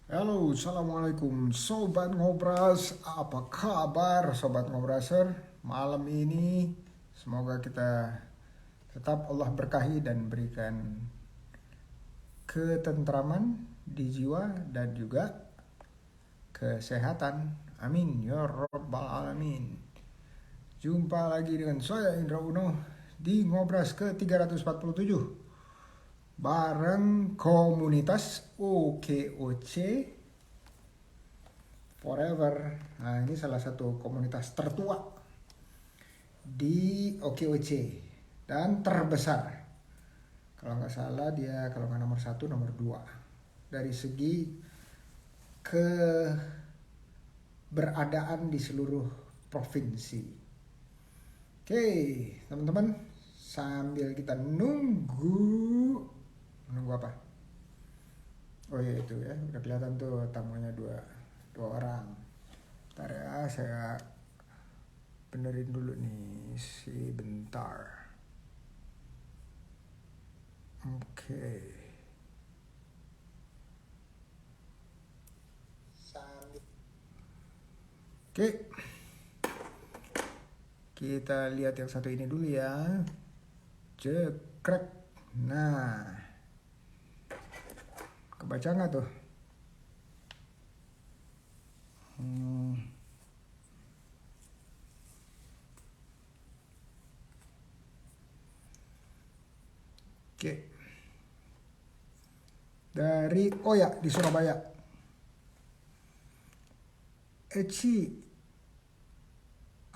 Halo, assalamualaikum Sobat Ngobras. Apa kabar Sobat Ngobraser? Malam ini semoga kita tetap Allah berkahi dan berikan ketentraman di jiwa dan juga kesehatan. Amin ya rabbal alamin. Jumpa lagi dengan saya Indra Uno di Ngobras ke-347 bareng komunitas OKOC Forever. Nah, ini salah satu komunitas tertua di OKOC dan terbesar. Kalau nggak salah dia kalau nggak nomor satu nomor dua dari segi keberadaan di seluruh provinsi. Oke, teman-teman, sambil kita nunggu apa? Oh iya itu ya, udah kelihatan tuh tamunya dua orang. Ntar ya, saya benerin dulu nih si bentar. Oke. Oke. Kita lihat yang satu ini dulu ya. Cekrek. Nah. Kebaca nggak tuh? Oke. Dari Oya di Surabaya. Eci.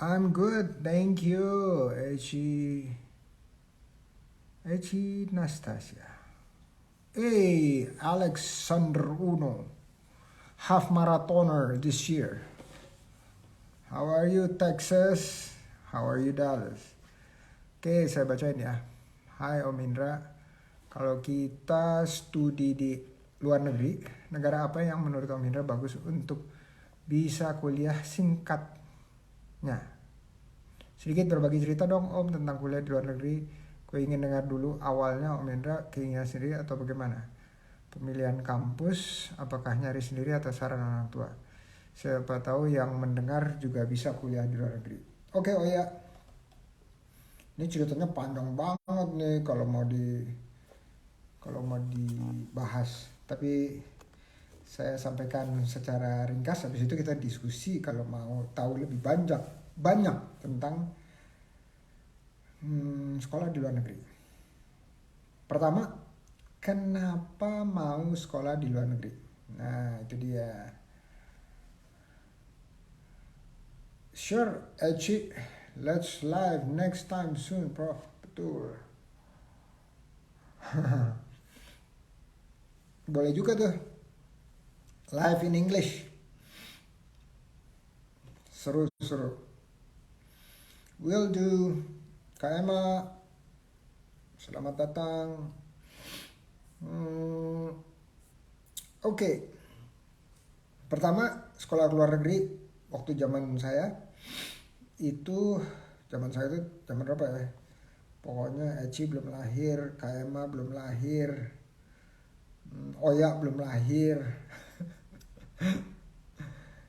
I'm good, thank you. Eci Nastasia. Hey, Alexander Uno. Half marathoner this year. How are you, Texas? How are you, Dallas? Oke, saya bacain ya. Hai Om Indra. Kalau kita studi di luar negeri, negara apa yang menurut Om Indra bagus untuk bisa kuliah singkatnya? Sedikit berbagi cerita dong Om tentang kuliah di luar negeri. Gue ingin dengar dulu awalnya Om Indra keinginan sendiri atau bagaimana? Pemilihan kampus, apakah nyari sendiri atau saran orang tua? Siapa tahu yang mendengar juga bisa kuliah di luar negeri. Oke, oh ya. Ini ceritanya panjang banget nih kalau mau dibahas. Tapi saya sampaikan secara ringkas, habis itu kita diskusi kalau mau tahu lebih banyak tentang sekolah di luar negeri. Pertama, kenapa mau sekolah di luar negeri? Nah, itu dia. Sure, Eci, let's live next time soon, Prof. Betul. Boleh juga tuh. Live in English. Seru. Will do. Kak Emma, selamat datang. Oke. Pertama, sekolah luar negeri waktu zaman saya itu zaman berapa ya? Pokoknya Eci belum lahir, Kak Emma belum lahir, Oya belum lahir.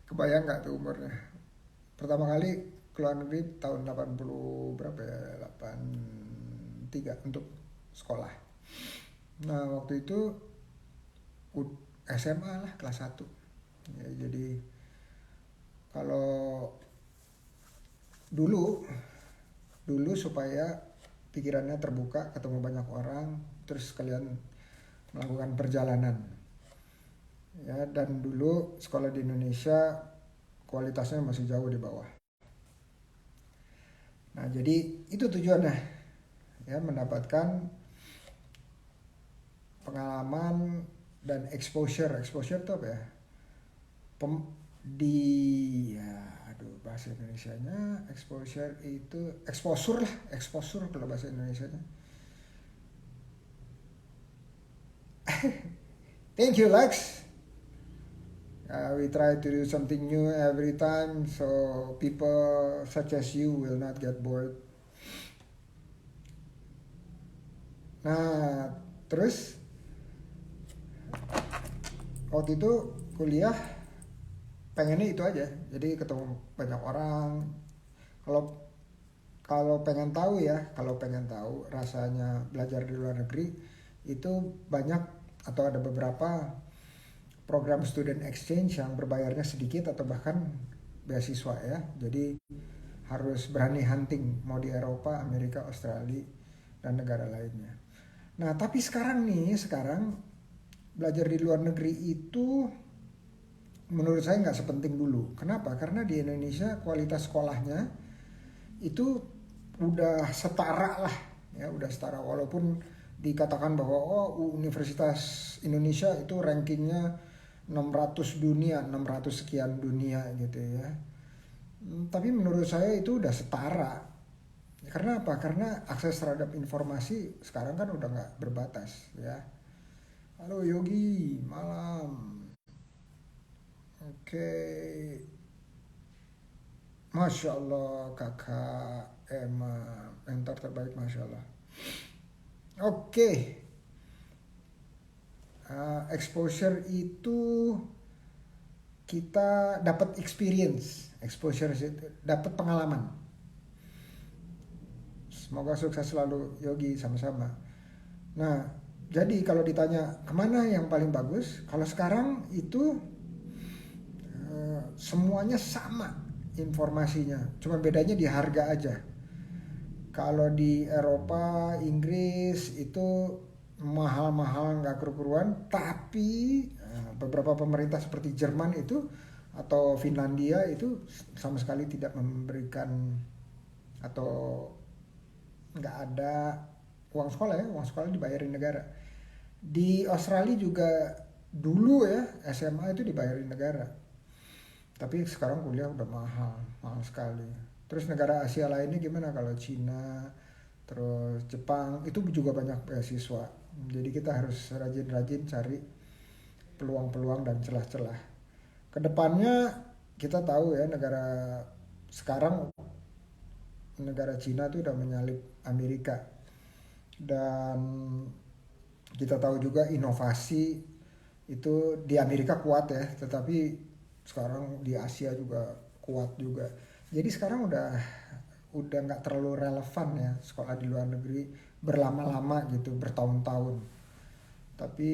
Kebayang nggak tuh umurnya? Pertama kali keluar negeri tahun 80 berapa ya? 83 untuk sekolah. Nah, waktu itu SMA lah kelas 1. Ya, jadi kalau dulu supaya pikirannya terbuka, ketemu banyak orang, terus kalian melakukan perjalanan. Ya, dan dulu sekolah di Indonesia kualitasnya masih jauh di bawah. Nah, jadi itu tujuannya. Ya, mendapatkan pengalaman dan exposure. Exposure itu apa ya? Bahasa Indonesianya exposure itu exposure kalau bahasa Indonesianya. Thank you, Lex. We try to do something new every time so people such as you will not get bored. Nah, terus waktu itu kuliah pengennya itu aja. Jadi ketemu banyak orang. Kalau kalau pengen tahu ya, kalau pengen tahu rasanya belajar di luar negeri itu banyak atau ada beberapa program student exchange yang berbayarnya sedikit atau bahkan beasiswa ya. Jadi harus berani hunting mau di Eropa, Amerika, Australia dan negara lainnya. Nah, tapi sekarang belajar di luar negeri itu menurut saya nggak sepenting dulu. Kenapa? Karena di Indonesia kualitas sekolahnya itu udah setara lah, ya udah setara. Walaupun dikatakan bahwa Universitas Indonesia itu rankingnya 600 dunia, 600 sekian dunia gitu ya. Tapi menurut saya itu udah setara. Karena apa? Karena akses terhadap informasi sekarang kan udah nggak berbatas ya. Halo Yogi, malam. Oke, Masya Allah kakak Emma, mentor terbaik Masya Allah. Oke, exposure itu kita dapat experience, exposure itu dapat pengalaman. Semoga sukses selalu Yogi, sama-sama. Nah, jadi kalau ditanya kemana yang paling bagus, kalau sekarang itu semuanya sama informasinya, cuma bedanya di harga aja. Kalau di Eropa, Inggris itu mahal-mahal nggak keruan, tapi beberapa pemerintah seperti Jerman itu atau Finlandia itu sama sekali tidak memberikan atau nggak ada uang sekolah ya, uang sekolah dibayarin negara. Di Australia juga dulu ya SMA itu dibayarin negara, tapi sekarang kuliah udah mahal, mahal sekali. Terus negara Asia lainnya gimana kalau Cina, terus Jepang itu juga banyak beasiswa. Jadi kita harus rajin-rajin cari peluang-peluang dan celah-celah. Kedepannya kita tahu ya negara sekarang negara Cina itu udah menyalip Amerika dan kita tahu juga inovasi itu di Amerika kuat ya, tetapi sekarang di Asia juga kuat juga. Jadi sekarang udah nggak terlalu relevan ya sekolah di luar negeri berlama-lama gitu, bertahun-tahun. Tapi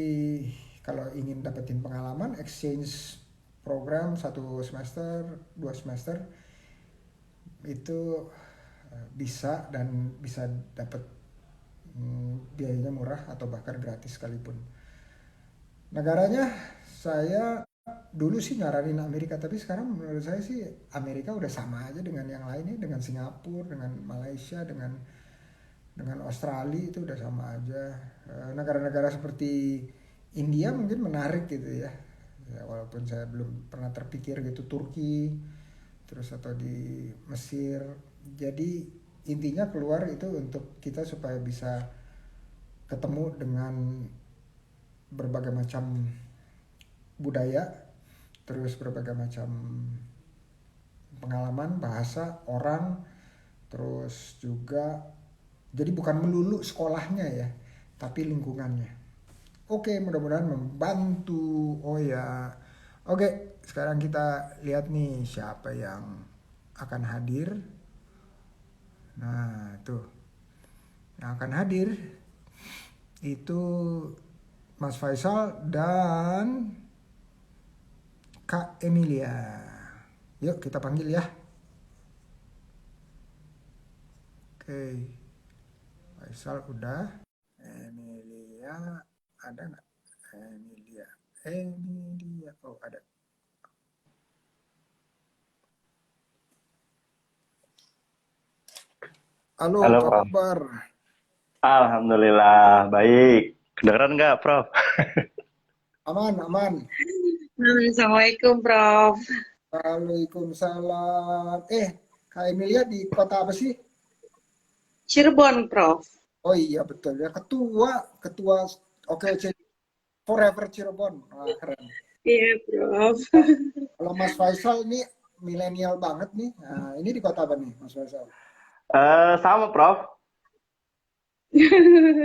kalau ingin dapetin pengalaman, exchange program 1 semester, 2 semester itu bisa dan bisa dapat biayanya murah atau bahkan gratis sekalipun. Negaranya saya dulu sih nyaranin Amerika, tapi sekarang menurut saya sih Amerika udah sama aja dengan yang lainnya, dengan Singapura, dengan Malaysia, dengan Australia itu udah sama aja. Negara-negara seperti India mungkin menarik gitu ya. Ya, walaupun saya belum pernah terpikir gitu, Turki terus atau di Mesir. Jadi intinya keluar itu untuk kita supaya bisa ketemu dengan berbagai macam budaya, terus berbagai macam pengalaman, bahasa, orang, terus juga jadi bukan melulu sekolahnya ya, tapi lingkungannya. Oke, mudah-mudahan membantu. Oh ya. Oke, sekarang kita lihat nih siapa yang akan hadir. Nah, tuh. Yang akan hadir itu Mas Faisal dan Kak Emilia. Yuk kita panggil ya. Oke, Faisal udah. Emilia ada nggak? Emilia. Oh ada. Halo, Halo, apa Prof. kabar? Alhamdulillah, baik. Kedengeran nggak, Prof? Aman, aman. Assalamualaikum, Prof. Waalaikumsalam. Kak Emilia di kota apa sih? Cirebon, Prof. Oh iya betul ya, ketua ketua OKC Forever Cirebon. Wah, keren. Iya, Prof. Kalau Mas Faisal ini milenial banget nih. Nah, ini di kota apa nih, Mas Faisal? Sama, Prof.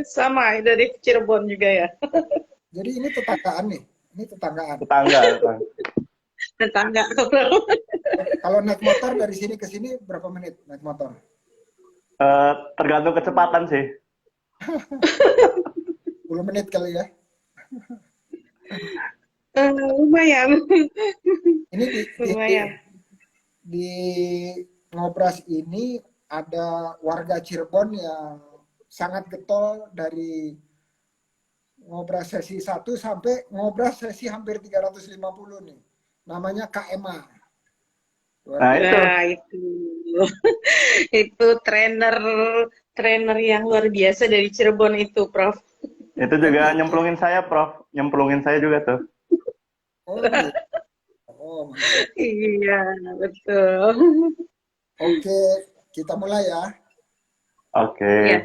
Sama, dari Cirebon juga ya. Jadi ini tetanggaan nih. Ini tetanggaan. Tetangga. Tetangga, Prof. Kalau naik motor dari sini ke sini berapa menit naik motor? Tergantung kecepatan sih. 10 menit kali ya. Lumayan. Ini Lumayan. di Ngobras ini ada warga Cirebon yang sangat getol dari Ngobras sesi 1 sampai Ngobras sesi hampir 350 nih. Namanya KMA. Nah itu. Nah, itu trainer yang luar biasa dari Cirebon itu, Prof. Itu juga nyemplungin saya, Prof. Nyemplungin saya juga tuh. Oh, gitu. Oh, mantap. Iya, betul. Oke, kita mulai ya. Oke. Ya,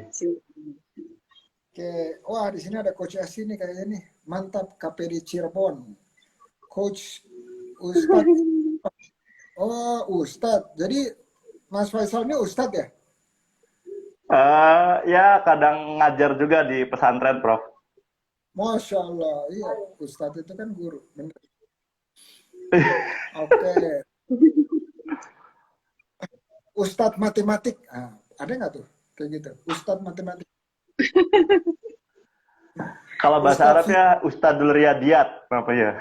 Oke, wah di sini ada Coach Asti nih kayaknya nih. Mantap KPD Cirebon. Coach Ustadz. Oh, Ustadz. Jadi Mas Faisal ini Ustadz ya? Ya kadang ngajar juga di pesantren, Prof. Masya Allah, iya Ustadz itu kan guru. Bener. Oke, Ustadz matematik. Ah, ada nggak tuh kayak gitu? Ustadz matematik. Kalau bahasa Ustadz Arabnya Ustadzul Riyadiyat, apa ya?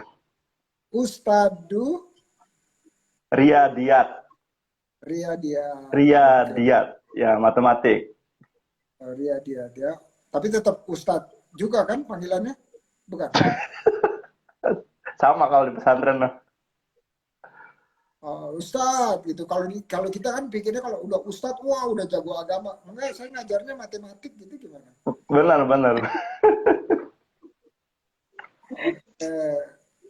Ustadu Riyadiyat. Riyadiyat. Riyadiyat, ya matematik. Riyadiyat ya. Tapi tetap Ustadz juga kan panggilannya? Bukan? Sama kalau di pesantren lah. Ustadz gitu. Kalau kita kan pikirnya kalau udah Ustadz, wah udah jago agama. Enggak, saya ngajarnya matematik gitu gimana? Benar, benar.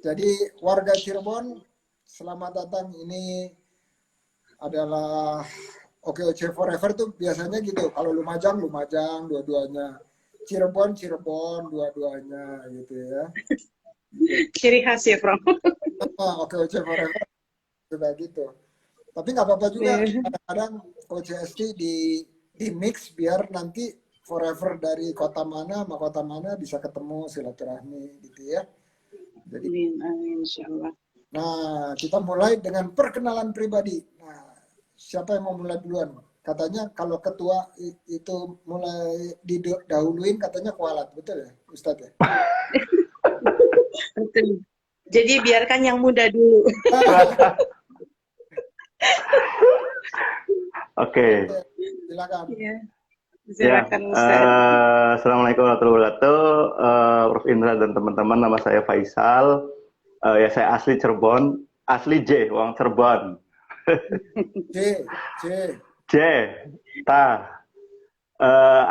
Jadi warga Cirebon, selamat datang. Ini adalah OKOC Forever tuh biasanya gitu. Kalau Lumajang, Lumajang dua-duanya. Cirebon, Cirebon dua-duanya gitu ya. ciri khas ya, Prof. OKOC Forever juga gitu. Tapi nggak apa-apa juga. Kadang-kadang Coach Esti di mix biar nanti Forever dari kota mana sama kota mana bisa ketemu silaturahmi gitu ya. Jadi, Amin, insya Allah. nah kita mulai dengan perkenalan pribadi. Nah, siapa yang mau mulai duluan? Katanya kalau ketua itu mulai didahuluin katanya kualat, betul ya Ustadz ya? Betul. Jadi biarkan yang muda dulu. Oke. Silakan. Ya, Ya, silakan Ustaz. Assalamualaikum warahmatullahi wabarakatuh. Prof Indra dan teman-teman, nama saya Faisal. Ya saya asli Cirebon, asli J, Wong Cirebon. J, ta.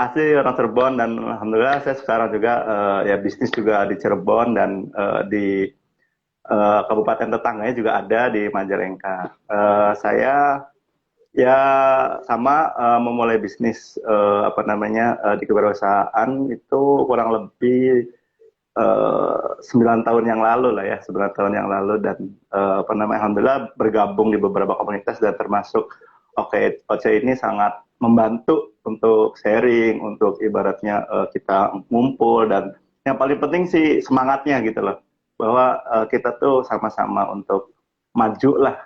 Asli orang Cirebon dan alhamdulillah saya sekarang juga ya bisnis juga di Cirebon dan di kabupaten tetangganya juga ada di Majalengka. Saya ya sama memulai bisnis di kewirausahaan itu kurang lebih 9 tahun yang lalu lah ya, 9 tahun yang lalu dan alhamdulillah bergabung di beberapa komunitas dan termasuk OC ini sangat membantu untuk sharing, untuk ibaratnya kita ngumpul dan yang paling penting sih semangatnya gitu loh, bahwa kita tuh sama-sama untuk maju lah.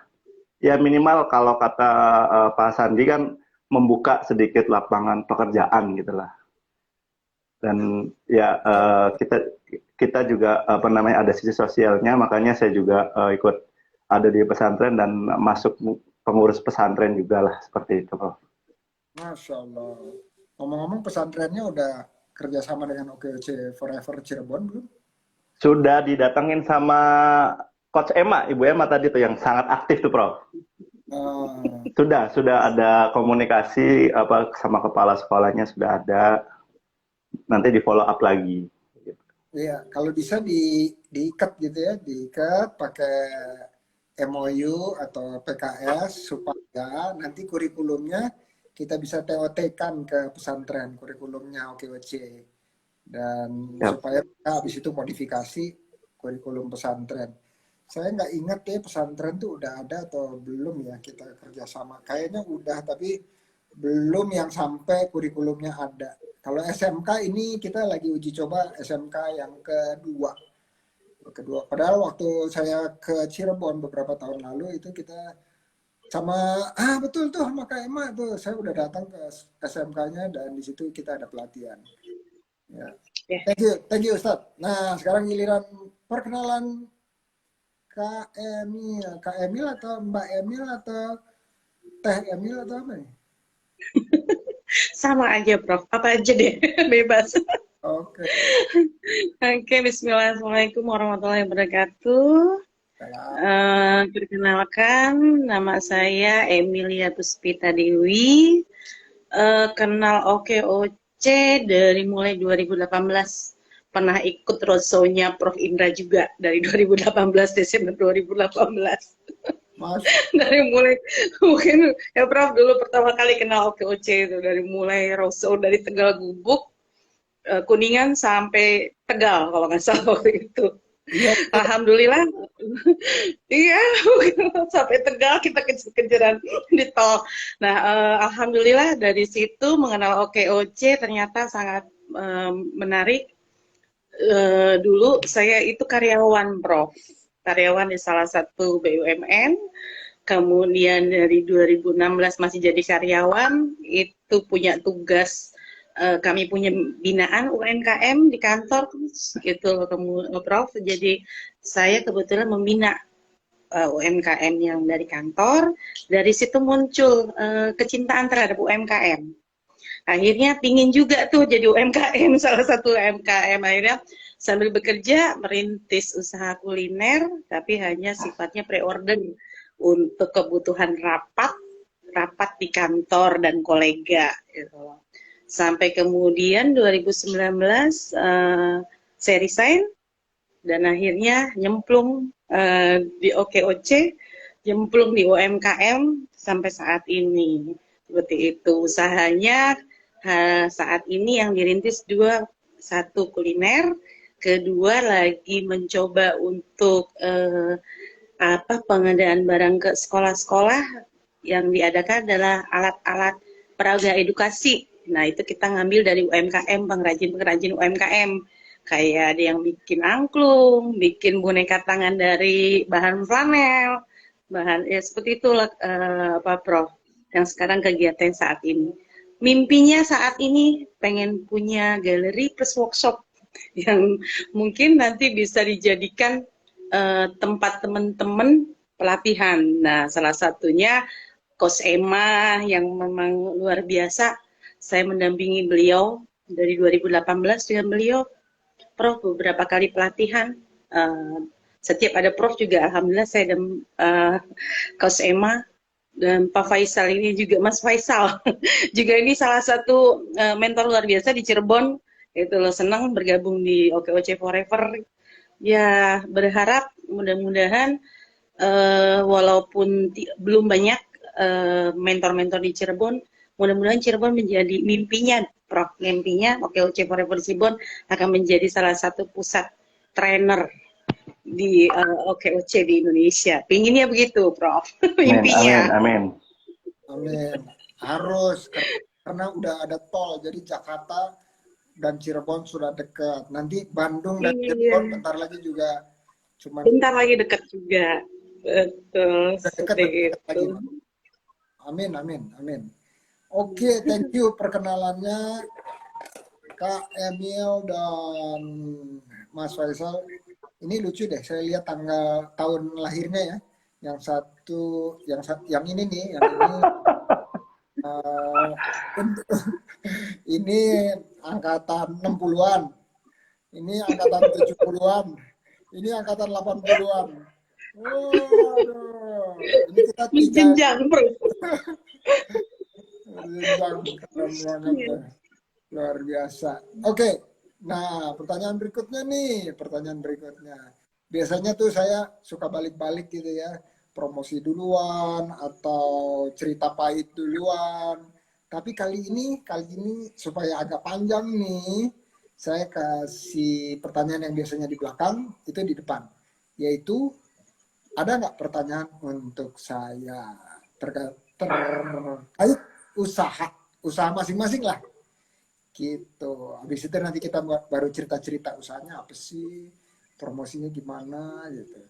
Ya minimal kalau kata Pak Sandi kan membuka sedikit lapangan pekerjaan gitulah. Dan ya kita juga ada sisi sosialnya, makanya saya juga ikut ada di pesantren dan masuk pengurus pesantren juga lah seperti itu. Masya Allah. Ngomong-ngomong pesantrennya udah kerjasama dengan OKOC Forever Cirebon belum? Sudah didatengin sama Coach Emma, Ibu Emma tadi tuh yang sangat aktif tuh, Prof. Sudah ada komunikasi sama kepala sekolahnya sudah ada. Nanti di follow up lagi. Iya, kalau bisa diikat gitu ya, diikat pakai MOU atau PKS supaya nanti kurikulumnya kita bisa TOT-kan ke pesantren kurikulumnya OKOC dan supaya habis itu modifikasi kurikulum pesantren. Saya nggak ingat ya pesantren tuh udah ada atau belum ya kita kerjasama. Kayaknya udah tapi belum yang sampai kurikulumnya ada. Kalau SMK ini kita lagi uji coba SMK yang kedua. Kedua, padahal waktu saya ke Cirebon beberapa tahun lalu itu kita sama betul tuh sama Kak Emma tuh saya udah datang ke SMK-nya dan di situ kita ada pelatihan. Ya. Ya. Thank you Ustadz. Nah sekarang giliran perkenalan Kak Emil atau Mbak Emil atau Teh Emil atau apa nih? Sama aja, Prof. Apa aja deh, bebas. Oke. Oke, Bismillah. Assalamualaikum warahmatullahi wabarakatuh. Salam. Perkenalkan, nama saya Emilia Puspita Dewi. Kenal OKOC dari mulai 2018. Pernah ikut roadshow-nya Prof. Indra juga dari 2018, Desember 2018. Mas, Dari mulai mungkin ya Prof dulu pertama kali kenal OKOC itu dari mulai roadshow dari Tegal Gubuk, Kuningan sampai Tegal kalau nggak salah waktu itu. iya. Alhamdulillah, iya sampai Tegal kita kejar-kejaran di tol. Nah, alhamdulillah dari situ mengenal OKOC ternyata sangat menarik. Dulu saya itu karyawan, Prof. Karyawan di salah satu BUMN. Kemudian dari 2016 masih jadi karyawan, itu punya tugas, kami punya binaan UMKM di kantor, gitu Prof. Jadi saya kebetulan membina UMKM yang dari kantor. Dari situ muncul kecintaan terhadap UMKM. Akhirnya pingin juga tuh jadi UMKM, salah satu UMKM. Akhirnya sambil bekerja merintis usaha kuliner, tapi hanya sifatnya pre-order untuk kebutuhan rapat di kantor dan kolega. Gitu. Sampai kemudian 2019 saya resign dan akhirnya nyemplung di OKOC, nyemplung di UMKM sampai saat ini. Seperti itu usahanya. Saat ini yang dirintis dua, satu kuliner, kedua lagi mencoba untuk pengadaan barang ke sekolah-sekolah. Yang diadakan adalah alat-alat peraga edukasi. Nah itu kita ngambil dari UMKM, pengrajin-pengrajin UMKM. Kayak ada yang bikin angklung, bikin boneka tangan dari bahan flanel, bahan ya seperti itulah Prof. Yang sekarang kegiatan saat ini. Mimpinya saat ini pengen punya galeri plus workshop yang mungkin nanti bisa dijadikan tempat teman-teman pelatihan. Nah, salah satunya Coach Emma yang memang luar biasa. Saya mendampingi beliau dari 2018 dengan beliau, Prof, beberapa kali pelatihan. Setiap ada Prof juga, alhamdulillah saya dan Coach Emma dan Pak Faisal ini juga Mas Faisal juga ini salah satu mentor luar biasa di Cirebon. Itu loh, senang bergabung di OKOC Forever. Ya berharap mudah-mudahan walaupun belum banyak mentor-mentor di Cirebon, mudah-mudahan Cirebon menjadi mimpinya, Prof. Mimpinya OKOC Forever Cirebon akan menjadi salah satu pusat trainer di OKOC di Indonesia. Pinginnya begitu, Prof. Mimpinya. Amin. Harus karena udah ada tol, jadi Jakarta dan Cirebon sudah dekat. Nanti Bandung dan Cirebon bentar lagi juga bentar lagi dekat juga. Betul. Seperti itu. Amin. Oke, thank you perkenalannya Kak Emil dan Mas Faisal. Ini lucu deh, saya lihat tahun lahirnya ya. Yang ini nih, yang ini ini angkatan 60-an. Ini angkatan 70-an. Ini angkatan 80-an. Waduh. Ini kita jenjang, Bro. Jenjang keren banget. Luar biasa. Oke. Nah, pertanyaan berikutnya. Biasanya tuh saya suka balik-balik gitu ya. Promosi duluan atau cerita pahit duluan. Tapi kali ini supaya agak panjang nih, saya kasih pertanyaan yang biasanya di belakang, itu di depan. Yaitu, ada nggak pertanyaan untuk saya terkait usaha masing-masing lah. Gitu. Habis itu nanti kita baru cerita-cerita usahanya apa sih, promosinya gimana gitu.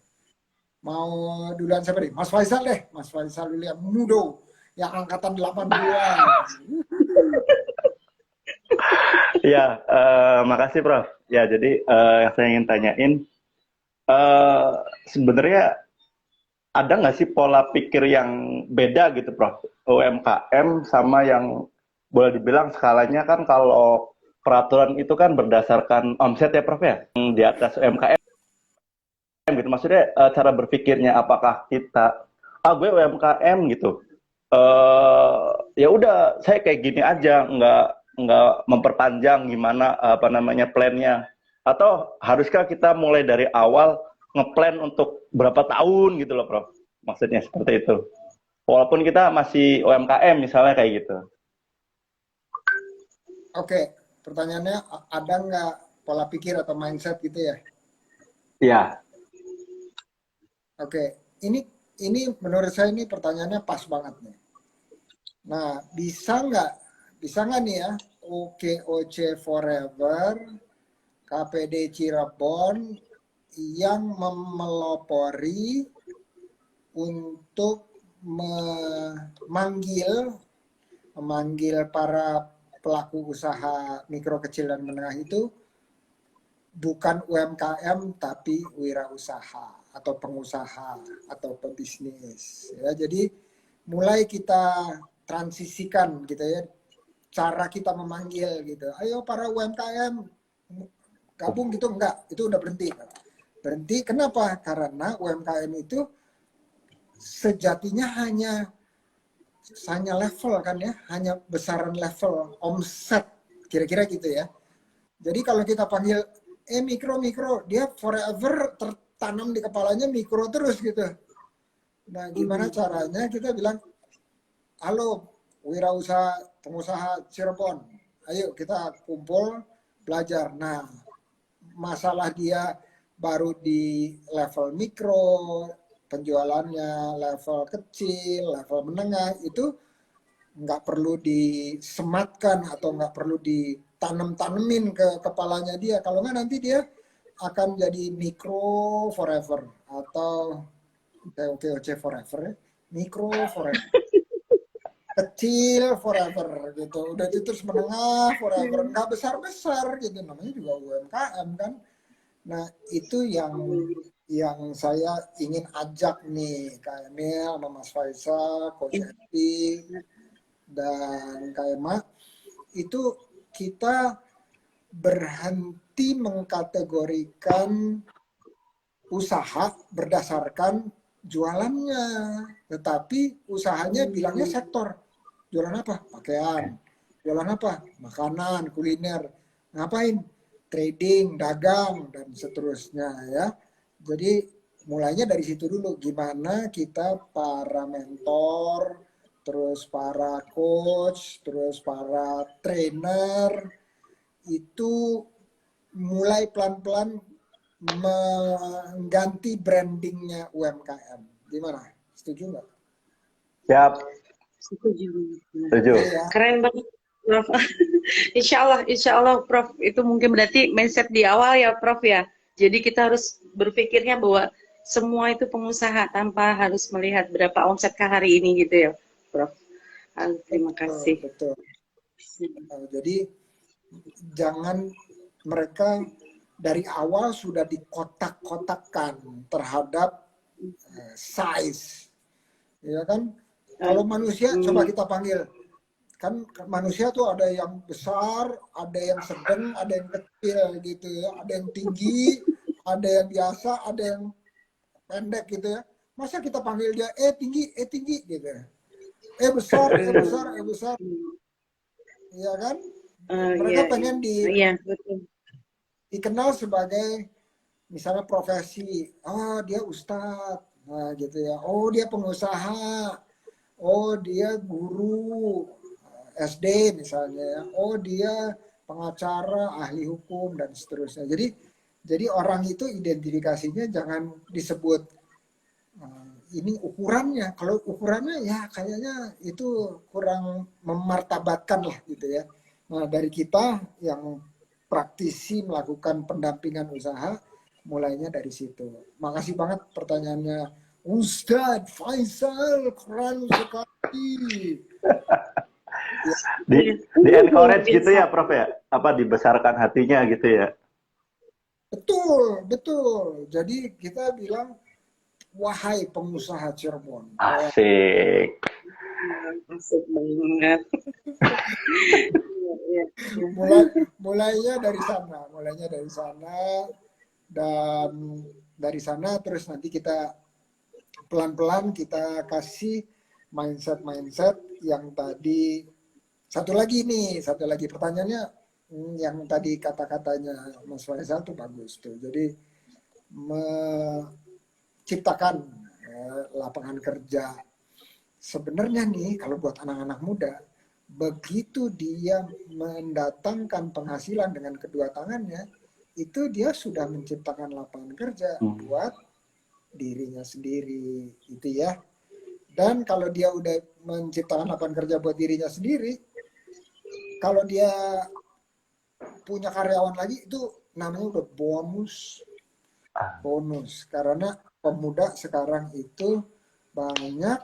Mau duluan siapa nih? Mas Faisal deh, Mas Faisal William Mudo yang angkatan 82. Ya, makasih Prof. Ya, jadi yang saya ingin tanyain, sebenarnya ada nggak sih pola pikir yang beda gitu Prof? UMKM sama yang boleh dibilang skalanya kan kalau peraturan itu kan berdasarkan omset ya Prof ya? Yang di atas UMKM gitu, maksudnya cara berpikirnya apakah kita, gue UMKM gitu, ya udah saya kayak gini aja, nggak memperpanjang gimana apa namanya plannya, atau haruskah kita mulai dari awal ngeplan untuk berapa tahun gitu loh Prof, maksudnya seperti itu walaupun kita masih UMKM misalnya kayak gitu. Oke, pertanyaannya ada nggak pola pikir atau mindset gitu ya? Iya. Oke, ini menurut saya ini pertanyaannya pas banget nih. Nah, bisa nggak nih ya OKOC Forever, KPD Cirebon yang memelopori untuk memanggil para pelaku usaha mikro kecil dan menengah itu bukan UMKM tapi wirausaha atau pengusaha atau pebisnis ya. Jadi mulai kita transisikan gitu ya cara kita memanggil gitu. Ayo para UMKM gabung gitu, enggak, itu udah berhenti. Kenapa? Karena UMKM itu sejatinya hanya level kan ya, hanya besaran level omset kira-kira gitu ya. Jadi kalau kita panggil mikro, dia forever tertanam di kepalanya mikro terus gitu. Nah, gimana caranya kita bilang, halo wirausaha pengusaha Cirebon, ayo kita kumpul belajar. Nah, masalah dia baru di level mikro, penjualannya level kecil, level menengah, itu nggak perlu disematkan atau nggak perlu ditanam-tanemin ke kepalanya dia. Kalau nggak nanti dia akan jadi mikro forever atau OKOC forever ya. Mikro forever. Kecil forever gitu. Udah itu terus menengah forever. Nggak besar-besar gitu. Namanya juga UMKM kan. Nah, itu yang saya ingin ajak nih Kak Emil sama Mas Faisal, Coach Eti, dan Kak Emma, itu kita berhenti mengkategorikan usaha berdasarkan jualannya, tetapi usahanya bilangnya sektor. Jualan apa? Pakaian. Jualan apa? Makanan, kuliner. Ngapain? Trading, dagang, dan seterusnya ya. Jadi mulainya dari situ dulu. Gimana kita para mentor, terus para coach, terus para trainer itu mulai pelan-pelan mengganti brandingnya UMKM. Gimana? Setuju nggak? Siap. Setuju. Ya. Keren banget, Prof. Insya Allah, Prof. Itu mungkin berarti mindset di awal ya, Prof ya. Jadi kita harus berpikirnya bahwa semua itu pengusaha tanpa harus melihat berapa omset ke hari ini gitu ya, Prof. Terima kasih. Betul. Jadi jangan mereka dari awal sudah dikotak-kotakkan terhadap size, ya kan? Kalau manusia coba kita panggil, kan manusia tuh ada yang besar, ada yang sedang, ada yang kecil gitu ya, ada yang tinggi, ada yang biasa, ada yang pendek gitu ya. Masa kita panggil dia tinggi gitu ya. Besar, besar. Iya kan? Mereka pengen dikenal sebagai misalnya profesi. Oh, dia ustadz. Nah, gitu ya. Oh, dia pengusaha. Oh, dia guru SD misalnya ya. Oh, dia pengacara, ahli hukum dan seterusnya. Jadi orang itu identifikasinya jangan disebut ini ukurannya. Kalau ukurannya ya kayaknya itu kurang memartabatkan lah gitu ya. Nah, dari kita yang praktisi melakukan pendampingan usaha, mulainya dari situ. Makasih banget pertanyaannya. Ustadz Faisal, keren sekali. Ya, Di encourage gitu ya, Prof ya? Apa dibesarkan hatinya gitu ya? betul, betul. Jadi kita bilang, wahai pengusaha Cirebon. Asik. Asik banget. Ya, ya. Mulainya dari sana, dan dari sana terus nanti kita pelan-pelan kita kasih mindset yang tadi. Satu lagi pertanyaannya, yang tadi kata-katanya Mas Faisal tuh bagus tuh. Jadi menciptakan lapangan kerja. Sebenarnya nih kalau buat anak-anak muda, begitu dia mendatangkan penghasilan dengan kedua tangannya, itu dia sudah menciptakan lapangan kerja buat dirinya sendiri, itu ya. Dan kalau dia udah menciptakan lapangan kerja buat dirinya sendiri, kalau dia punya karyawan lagi, itu namanya udah bonus. Karena pemuda sekarang itu banyak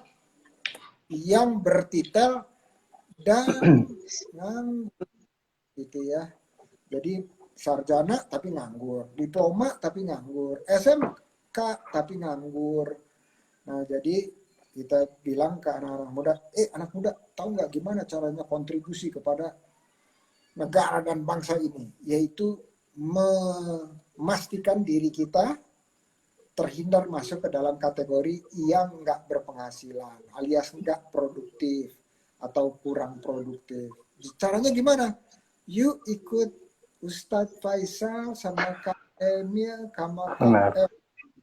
yang bertitel dan nganggur, gitu ya. Jadi sarjana tapi nganggur, diploma tapi nganggur, SMK tapi nganggur. Nah, jadi kita bilang ke anak-anak muda, anak muda, tahu nggak gimana caranya kontribusi kepada negara dan bangsa ini? Yaitu memastikan diri kita terhindar masuk ke dalam kategori yang nggak berpenghasilan, alias nggak produktif atau kurang produktif. Caranya gimana? Yuk ikut Ustadz Faisal sama Kak Emil, sama Kak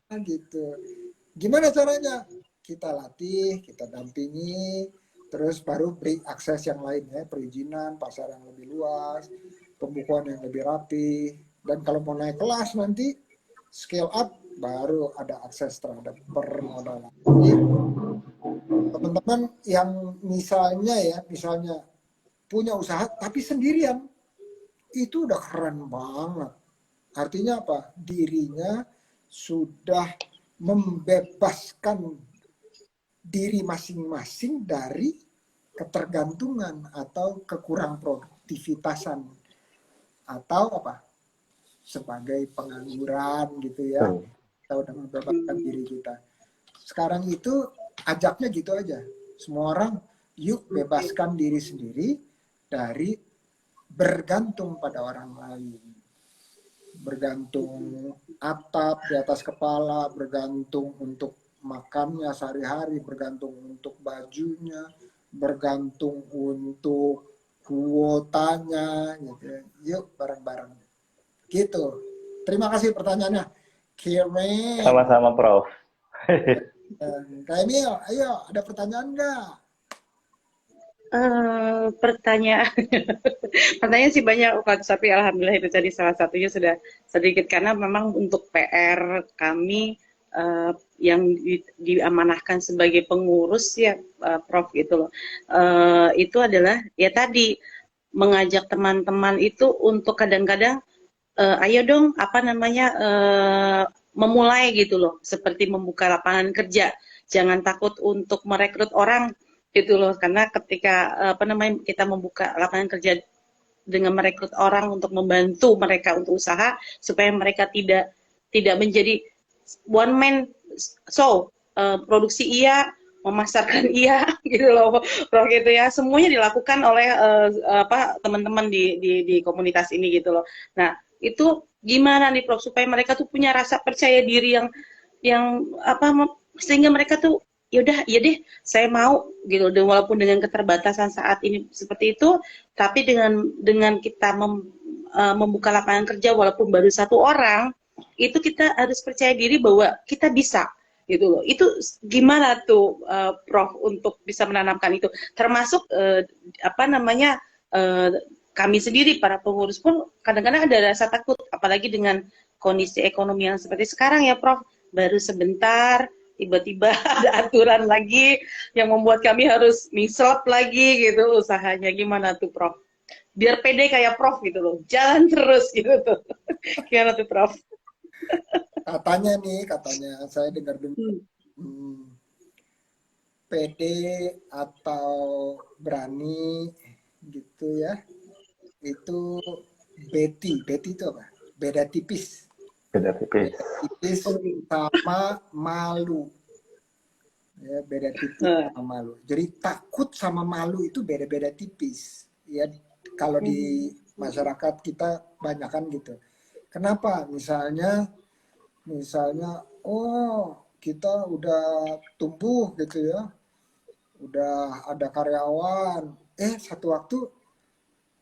Emil gitu. Gimana caranya? Kita latih, kita dampingi, terus baru beri akses yang lain ya, perizinan, pasar yang lebih luas, pembukuan yang lebih rapi, dan kalau mau naik kelas nanti scale up, baru ada akses terhadap permodalan. Jadi teman-teman yang misalnya punya usaha tapi sendirian, itu udah keren banget. Artinya apa? Dirinya sudah membebaskan diri masing-masing dari ketergantungan atau kekurang produktivitasan atau apa? Sebagai pengangguran gitu ya. Kita udah membebaskan diri kita. Sekarang itu ajaknya gitu aja. Semua orang, yuk bebaskan diri sendiri dari bergantung pada orang lain. Bergantung atap di atas kepala, bergantung untuk makannya sehari-hari, bergantung untuk bajunya, bergantung untuk kuotanya, gitu. Yuk bareng-bareng. Gitu. Terima kasih pertanyaannya. Keren. Sama-sama, Prof. Kak Emil, ayo ada pertanyaan nggak? Pertanyaan sih banyak, tapi alhamdulillah itu tadi salah satunya sudah sedikit, karena memang untuk PR kami yang diamanahkan sebagai pengurus ya, Prof gitu loh. Itu adalah ya tadi mengajak teman-teman itu untuk kadang-kadang ayo dong memulai gitu loh, seperti membuka lapangan kerja. Jangan takut untuk merekrut orang gitu loh, karena ketika kita membuka lapangan kerja dengan merekrut orang untuk membantu mereka untuk usaha, supaya mereka tidak menjadi one man show, produksi iya, memasarkan iya gitu loh, Prof gitu ya. Semuanya dilakukan oleh teman-teman di komunitas ini gitu loh. Nah, itu gimana nih Prof supaya mereka tuh punya rasa percaya diri yang sehingga mereka tuh yaudah ya deh saya mau gitu, dan walaupun dengan keterbatasan saat ini seperti itu, tapi dengan kita membuka lapangan kerja walaupun baru 1 orang, itu kita harus percaya diri bahwa kita bisa gitu loh. Itu gimana tuh Prof untuk bisa menanamkan itu, termasuk kami sendiri para pengurus pun kadang-kadang ada rasa takut, apalagi dengan kondisi ekonomi yang seperti sekarang ya Prof, baru sebentar tiba-tiba ada aturan lagi yang membuat kami harus mislap lagi gitu usahanya. Gimana tuh Prof? Biar pede kayak Prof gitu loh, jalan terus gitu tuh. Gimana tuh Prof? katanya saya dengar dulu, hmm, pede atau berani gitu ya, itu Betty itu apa? Beda tipis. Beda tipis. Beda tipis sama malu. Ya, beda tipis sama malu. Jadi takut sama malu itu beda-beda tipis. Ya, kalau di masyarakat kita banyak kan gitu. Kenapa? Misalnya, oh kita udah tumbuh gitu ya, udah ada karyawan, satu waktu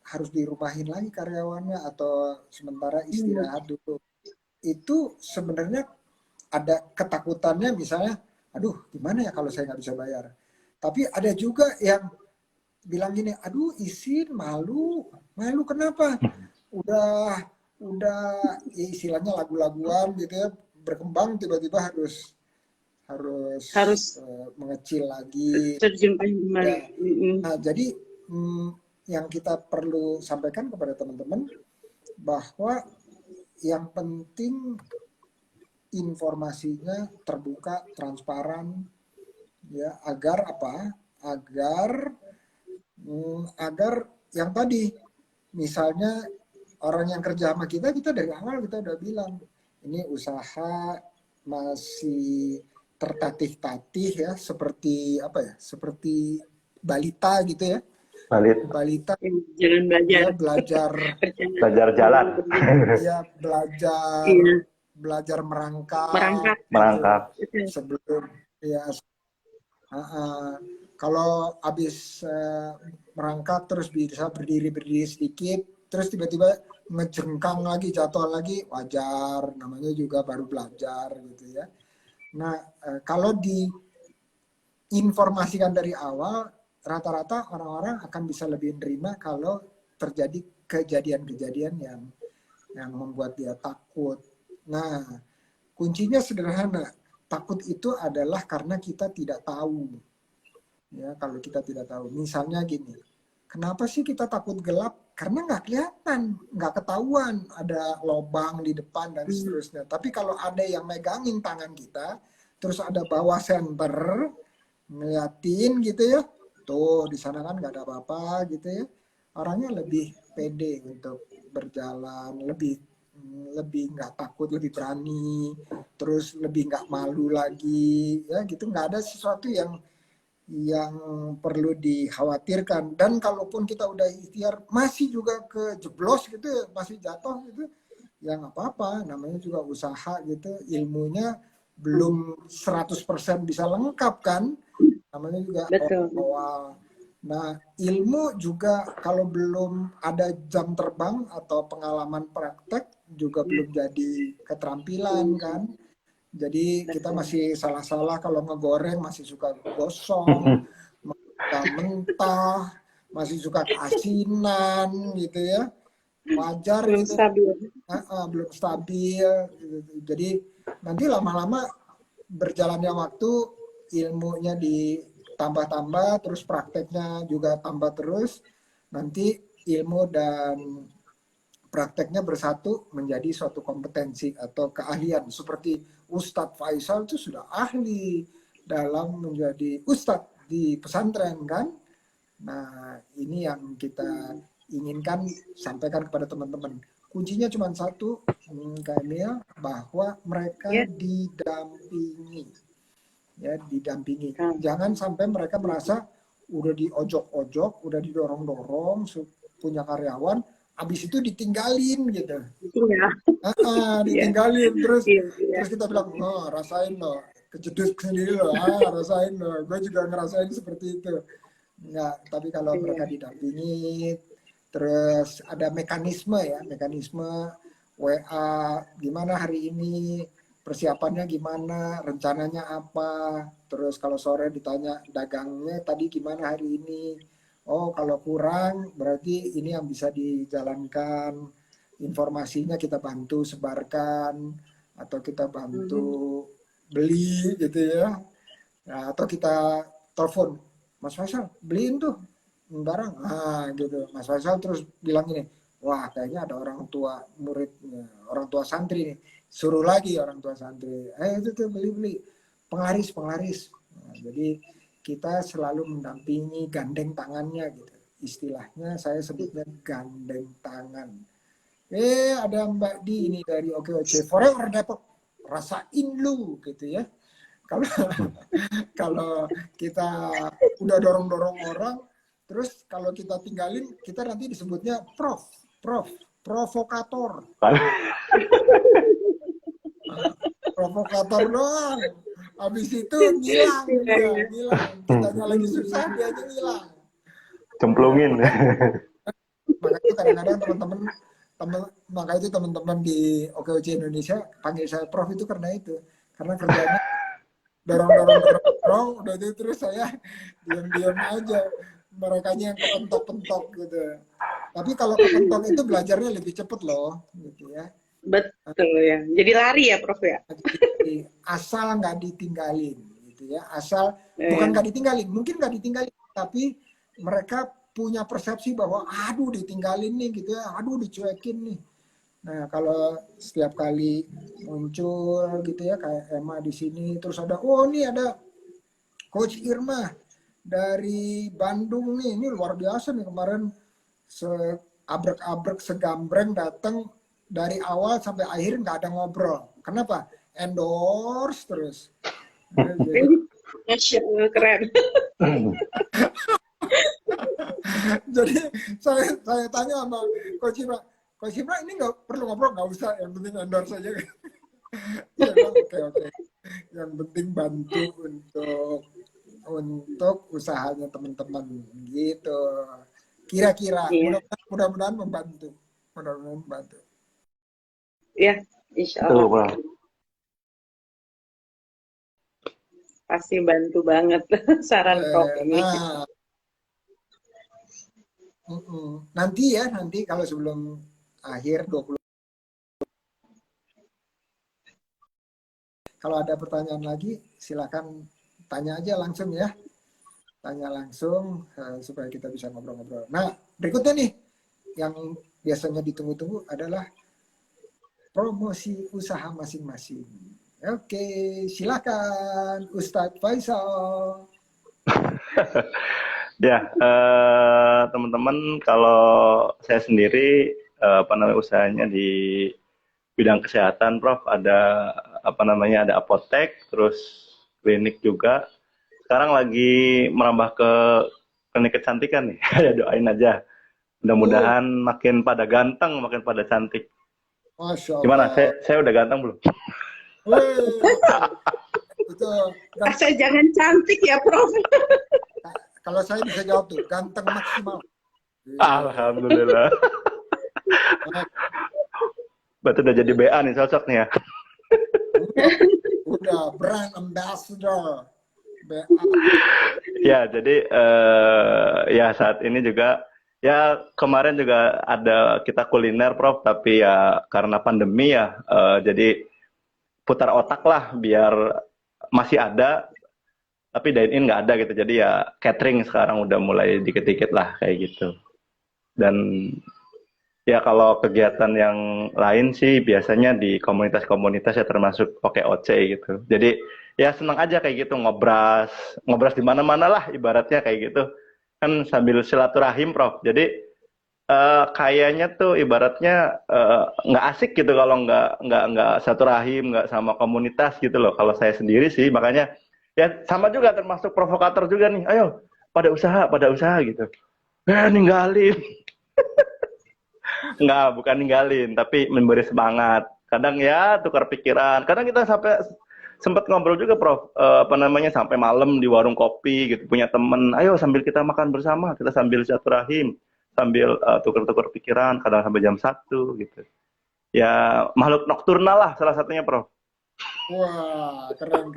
harus dirumahin lagi karyawannya atau sementara istirahat dulu. Itu sebenarnya ada ketakutannya, misalnya, aduh gimana ya kalau saya nggak bisa bayar. Tapi ada juga yang bilang gini, aduh izin malu kenapa? Udah ya istilahnya lagu-laguan gitu ya, berkembang tiba-tiba harus mengecil lagi. Terjun kembali. Ya. Nah, jadi yang kita perlu sampaikan kepada teman-teman bahwa yang penting informasinya terbuka, transparan, ya, agar apa? Agar yang tadi, misalnya orang yang kerja sama kita dari awal kita udah bilang, ini usaha masih tertatih-tatih ya, seperti apa ya? Seperti balita gitu ya. Balita jalan belajar. Ya, belajar jalan. Ya, belajar merangkak. Gitu. Sebelum ya kalau habis merangkak terus bisa berdiri sedikit, terus tiba-tiba ngejengkang lagi, jatuh lagi, wajar, namanya juga baru belajar gitu ya. Nah, kalau diinformasikan dari awal, rata-rata orang-orang akan bisa lebih menerima kalau terjadi kejadian-kejadian yang membuat dia takut. Nah, kuncinya sederhana. Takut itu adalah karena kita tidak tahu. Ya, kalau kita tidak tahu. Misalnya gini, kenapa sih kita takut gelap? Karena nggak kelihatan, nggak ketahuan ada lubang di depan dan seterusnya. Tapi kalau ada yang megangin tangan kita, terus ada bawah senter, ngeliatin gitu ya, tuh di sana kan nggak ada apa-apa gitu ya. Orangnya lebih pede untuk berjalan, lebih nggak takut, lebih berani, terus lebih nggak malu lagi, ya gitu. Nggak ada sesuatu yang perlu dikhawatirkan. Dan kalaupun kita udah ikhtiar masih juga kejeblos gitu ya, masih jatuh gitu, ya nggak apa-apa, namanya juga usaha gitu, ilmunya belum 100% bisa lengkap kan, namanya juga awal. Nah, ilmu juga kalau belum ada jam terbang atau pengalaman praktek juga belum jadi keterampilan kan. Jadi kita masih salah-salah kalau ngegoreng, masih suka gosong, mentah, masih suka keasinan gitu ya. Wajar belum gitu. Stabil. Belum stabil gitu. Jadi nanti lama-lama berjalannya waktu, ilmunya ditambah-tambah, terus prakteknya juga tambah terus. Nanti ilmu dan prakteknya bersatu menjadi suatu kompetensi atau keahlian. Seperti Ustadz Faisal itu sudah ahli dalam menjadi ustadz di pesantren kan. Nah, ini yang kita inginkan sampaikan kepada teman-teman. Kuncinya cuma satu, Kak Emil, bahwa mereka didampingi. Ya, didampingi. Jangan sampai mereka merasa udah diojok-ojok, udah didorong-dorong, punya karyawan, habis itu ditinggalin gitu. Ditinggalin terus kita bilang, oh rasain loh, kejedut sendiri loh, rasain loh, gue juga ngerasain seperti itu. Enggak, tapi kalau mereka didampingi, terus ada mekanisme WA, gimana hari ini, persiapannya gimana, rencananya apa, terus kalau sore ditanya dagangnya tadi gimana hari ini, oh kalau kurang berarti ini yang bisa dijalankan, informasinya kita bantu sebarkan, atau kita bantu beli gitu ya, nah, atau kita telepon, Mas Faisal beliin tuh barang, gitu, Mas Faisal terus bilang ini, wah kayaknya ada orang tua muridnya, orang tua santri nih, suruh lagi orang tua santri, itu tuh beli-beli, penglaris. Nah, jadi kita selalu mendampingi, gandeng tangannya gitu. Istilahnya saya sebutnya gandeng tangan. Ada Mbak Di ini dari OKOC Forever Depok, rasain lu gitu ya. Kalau kalau kita udah dorong-dorong orang, terus kalau kita tinggalin, kita nanti disebutnya provokator. Provokator doang. Habis itu ngilang dia, ngilang. Kitanya lagi susah, dia aja ngilang. Cemplungin. Maka itu kadang-kadang maka itu teman-teman di OKOC Indonesia panggil saya Prof itu karena itu. Karena kerjanya dorong, udah itu terus saya diam-diam aja. Merekanya yang kepentok-pentok gitu. Tapi kalau kepentok itu belajarnya lebih cepet loh, gitu ya. Betul ya. Jadi lari ya, Prof ya. Asal nggak ditinggalin, gitu ya. Asal bukan nggak ditinggalin, mungkin nggak ditinggalin, tapi mereka punya persepsi bahwa aduh ditinggalin nih, gitu ya. Aduh dicuekin nih. Nah kalau setiap kali muncul gitu ya kayak Emma di sini, terus ada ini ada Coach Irma dari Bandung nih, ini luar biasa nih kemarin seabrek-abrek segambreng datang dari awal sampai akhir nggak ada ngobrol. Kenapa? Endorse terus. Jadi, keren. Jadi saya tanya sama Coach Ibra, ini nggak perlu ngobrol, nggak usah, yang penting endorse saja. Ya, oke. Yang penting bantu untuk usahanya teman-teman gitu. Kira-kira mudah-mudahan membantu. Ya, insya Allah. Pasti bantu banget saran Prof ini. Nanti kalau sebelum akhir 20. Kalau ada pertanyaan lagi, silakan tanya aja langsung ya. Tanya langsung supaya kita bisa ngobrol-ngobrol. Nah, berikutnya nih, yang biasanya ditunggu-tunggu adalah promosi usaha masing-masing. Oke, silakan Ustadz Faisal. Ya, teman-teman, kalau saya sendiri usahanya di bidang kesehatan, Prof. Ada ada apotek, terus klinik juga. Sekarang lagi merambah ke klinik kecantikan nih. Ya doain aja. Mudah-mudahan makin pada ganteng, makin pada cantik. Masya Allah. Gimana? Saya udah ganteng belum? Saya jangan cantik ya, Prof. Kalau saya bisa jawab tuh, ganteng maksimal. Alhamdulillah. Berarti udah jadi BA nih, cocok nih ya. Udah brand ambassador. BA. Ya, jadi ya saat ini juga, ya kemarin juga ada kita kuliner, Prof. Tapi ya karena pandemi ya, jadi putar otak lah biar masih ada. Tapi dine-in nggak ada gitu, jadi ya catering sekarang udah mulai dikit-dikit lah kayak gitu. Dan ya kalau kegiatan yang lain sih biasanya di komunitas-komunitas ya termasuk OKOC gitu. Jadi ya senang aja kayak gitu, ngobras di mana-mana lah ibaratnya kayak gitu. Kan sambil silaturahim, Prof. Jadi kayaknya tuh ibaratnya nggak asik gitu kalau nggak satu rahim, nggak sama komunitas gitu loh. Kalau saya sendiri sih, makanya ya sama juga termasuk provokator juga nih. Ayo pada usaha gitu. Ninggalin. Nggak, bukan ninggalin, tapi memberi semangat. Kadang ya tukar pikiran. Kadang kita sempat ngobrol juga, Prof. Sampai malam di warung kopi gitu, punya temen. Ayo sambil kita makan bersama, kita sambil silaturahim, sambil tukar-tukar pikiran. Kadang sampai jam 1 gitu. Ya makhluk nokturnal lah salah satunya, Prof. Wah, keren.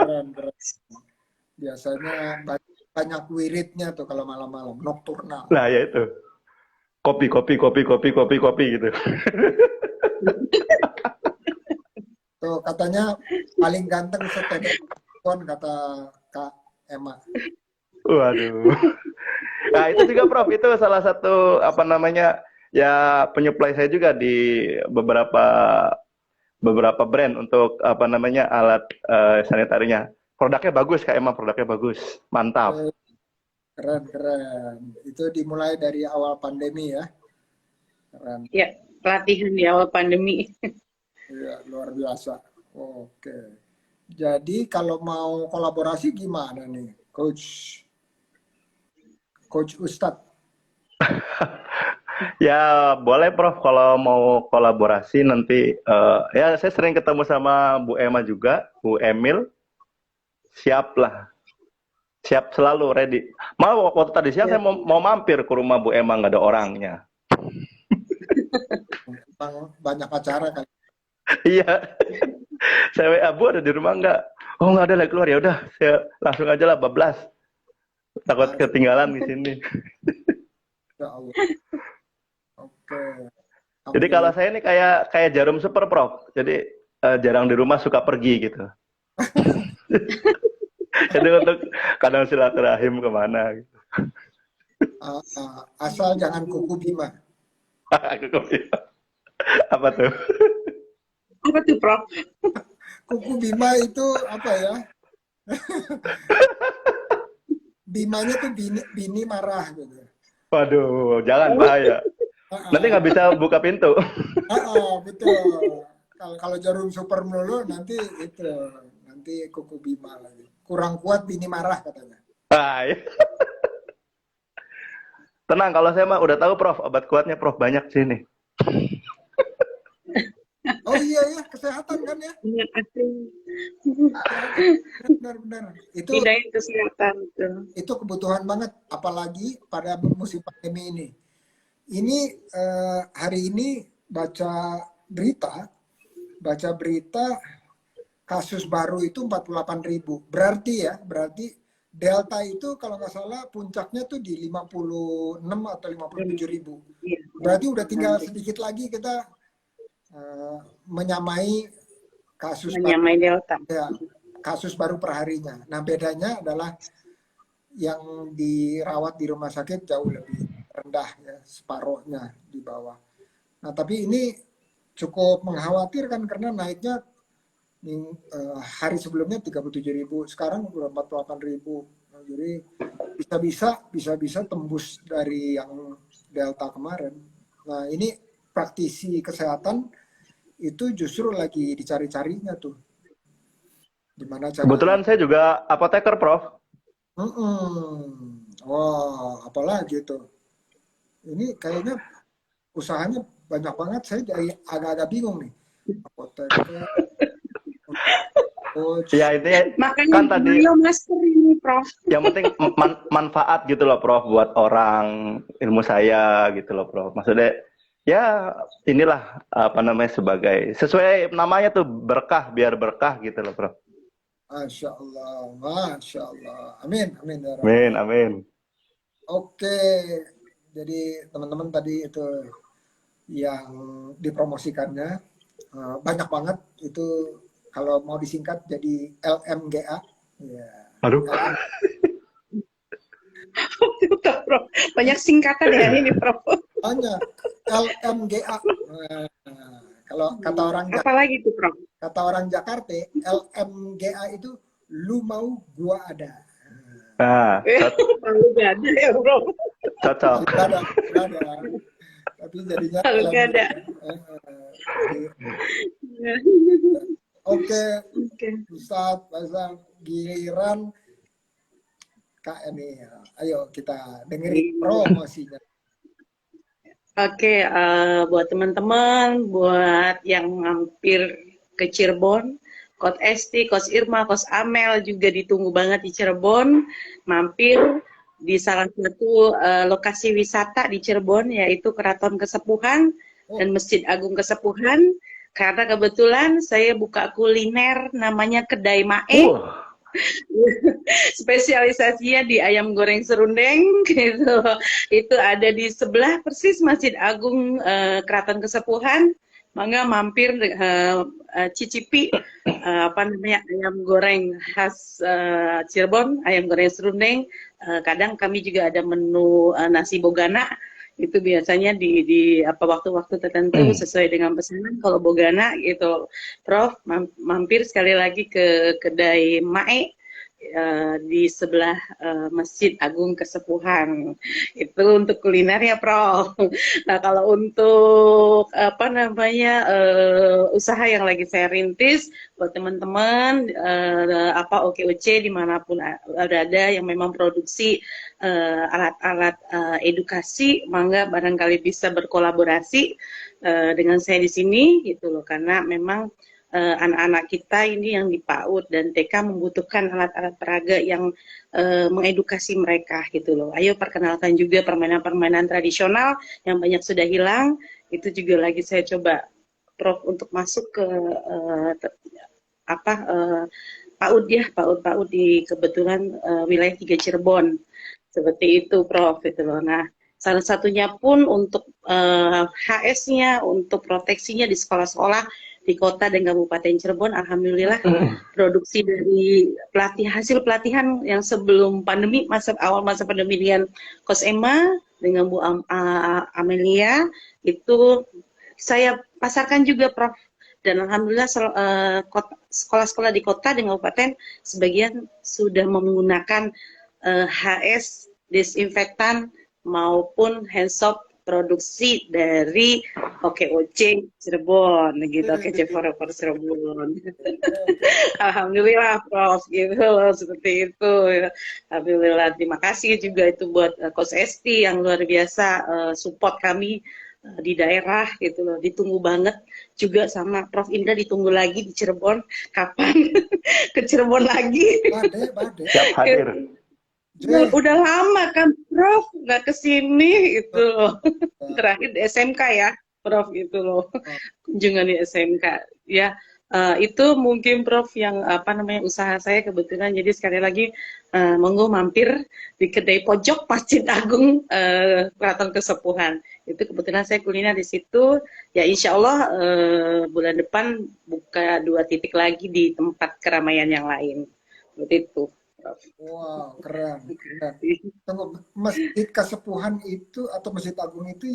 Biasanya banyak wiridnya tuh kalau malam-malam, nokturnal. Nah ya itu. Kopi gitu. Tuh katanya paling ganteng setelepon kata Kak Emma. Waduh. Nah itu juga, Prof, itu salah satu ya penyuplai saya juga di beberapa brand untuk apa namanya alat sanitarinya. Produknya bagus Kak, emang produknya bagus, mantap. Eh, Keren, keren. Itu dimulai dari awal pandemi ya. Keren. Ya, pelatihan di awal pandemi. Iya, luar biasa. Oke. Jadi kalau mau kolaborasi gimana nih, Coach? Coach Ustadz? Ya boleh Prof kalau mau kolaborasi nanti ya saya sering ketemu sama Bu Emma juga, Bu Emil, siap lah, siap selalu ready. Mau waktu tadi siang Ya. saya mau mampir ke rumah Bu Emma nggak ada orangnya. Emang banyak acara kan? Iya, saya WA Bu ada di rumah nggak? Oh nggak ada lagi keluar ya udah saya langsung aja lah bablas. Takut ketinggalan di sini. Ya Allah. Oke. Jadi kalau saya ini kayak jarum super Prof. Jadi jarang di rumah suka pergi gitu. Jadi untuk kadang silaturahim kemana gitu. Asal jangan kuku Bima. Aku kepikiran. Apa tuh? Apa tuh, Prof? Kuku Bima itu apa ya? Bimanya tuh bini marah gitu. Waduh, jangan bahaya. Nanti nggak bisa buka pintu. Betul. Kalau jarum super melulu nanti kuku Bima lagi. Kurang kuat bini marah katanya. Ah, iya. Tenang, kalau saya mah udah tahu Prof, obat kuatnya Prof banyak sini. Oh iya ya, kesehatan kan ya? Ingat asli. Benar-benar. Tidak kesehatan tuh. Itu kebutuhan banget, apalagi pada musim pandemi ini. Ini hari ini baca berita kasus baru itu 48.000. Berarti Delta itu kalau nggak salah puncaknya tuh di 56 atau 57.000. Berarti udah tinggal sedikit lagi kita menyamai Delta. Ya, kasus baru perharinya. Nah bedanya adalah yang dirawat di rumah sakit jauh lebih rendah ya, separuhnya di bawah. Nah tapi ini cukup mengkhawatirkan karena naiknya hari sebelumnya 37.000, sekarang udah 48.000. Nah, jadi bisa tembus dari yang Delta kemarin. Nah ini praktisi kesehatan itu justru lagi dicari-carinya tuh. Gimana cara? Kebetulan saya juga apoteker Prof. Wah, apalagi tuh. Ini kayaknya usahanya banyak banget. Saya jadi agak-agak bingung nih. Apoteker. Ya itu makanya kan tadi masker ini Prof. yang penting manfaat gitu loh Prof buat orang, ilmu saya gitu loh Prof. Maksudnya ya inilah apa namanya sebagai sesuai namanya tuh berkah, biar berkah gitu loh Prof. Masya Allah. Amin. Ya Rabbi. Amin, amin. Oke, jadi teman-teman tadi itu yang dipromosikannya banyak banget itu. Kalau mau disingkat jadi LMGA. Ya. Aduh. Prof. Banyak singkatan ya ini Prof. Banyak. LMGA. Nah, kalau kata orang apalagi tuh Prof? Kata orang Jakarta, LMGA itu lu mau gua ada. Nah, Gak ada ya Prof. cocok. Gak ada. Tapi jadinya Gak ada. Oke. Ustadz, Pasang, giliran Kak ini. Ayo kita dengerin promosinya. Oke, buat teman-teman, buat yang mampir ke Cirebon, Coach Esti, Coach Irma, Coach Amel juga ditunggu banget di Cirebon. Mampir di salah satu lokasi wisata di Cirebon, yaitu Keraton Kesepuhan dan Masjid Agung Kesepuhan. Karena kebetulan saya buka kuliner namanya Kedai Mae. Spesialisasinya di ayam goreng serundeng gitu. Itu ada di sebelah persis Masjid Agung Keraton Kesepuhan. Mangga mampir cicipi ayam goreng khas Cirebon, ayam goreng serundeng. Kadang kami juga ada menu nasi bogana Itu biasanya di apa waktu-waktu tertentu sesuai dengan pesanan. Kalau Bogana gitu, Prof, mampir sekali lagi ke kedai Mae di sebelah Masjid Agung Kesepuhan. Itu untuk kuliner ya, Prof. Nah, kalau untuk apa namanya usaha yang lagi saya rintis buat teman-teman apa OKOC dimanapun berada yang memang produksi alat-alat edukasi, mangga barangkali bisa berkolaborasi dengan saya di sini gitu loh, karena memang anak-anak kita ini yang di PAUD dan TK membutuhkan alat-alat peraga yang mengedukasi mereka gitu loh. Ayo perkenalkan juga permainan-permainan tradisional yang banyak sudah hilang, itu juga lagi saya coba Prof untuk masuk ke apa PAUD ya, PAUD di kebetulan wilayah 3 Cirebon. Seperti itu Prof gitu loh. Nah, salah satunya pun untuk HS-nya, untuk proteksinya di sekolah-sekolah di kota dan Kabupaten Cirebon, alhamdulillah produksi dari hasil pelatihan yang sebelum pandemi, awal masa pandemi dengan Kos Emma, dengan Bu Amelia, itu saya pasarkan juga Prof. Dan alhamdulillah sekolah-sekolah di kota dan kabupaten sebagian sudah menggunakan HS disinfektan maupun hand soap produksi dari OKOC Cirebon gitu, OKC Forever Cirebon. Alhamdulillah Prof gitu seperti itu. Alhamdulillah, terima kasih juga itu buat Coach Esti yang luar biasa support kami di daerah gitu loh. Ditunggu banget juga sama Prof Indra, ditunggu lagi di Cirebon, kapan ke Cirebon lagi. Bade. Siap hadir. Udah lama kan Prof nggak kesini gitu loh. Terakhir di SMK ya Prof gitu loh, kunjungan di SMK ya. Itu mungkin Prof yang apa namanya usaha saya kebetulan. Jadi sekali lagi monggo mampir di kedai pojok Masjid Agung Keraton Kesepuhan. Itu kebetulan saya kuliner di situ. Ya insya Allah bulan depan buka 2 titik lagi di tempat keramaian yang lain. Seperti itu. Wow, keren. Tunggu, Masjid Kesepuhan itu atau Masjid Agung itu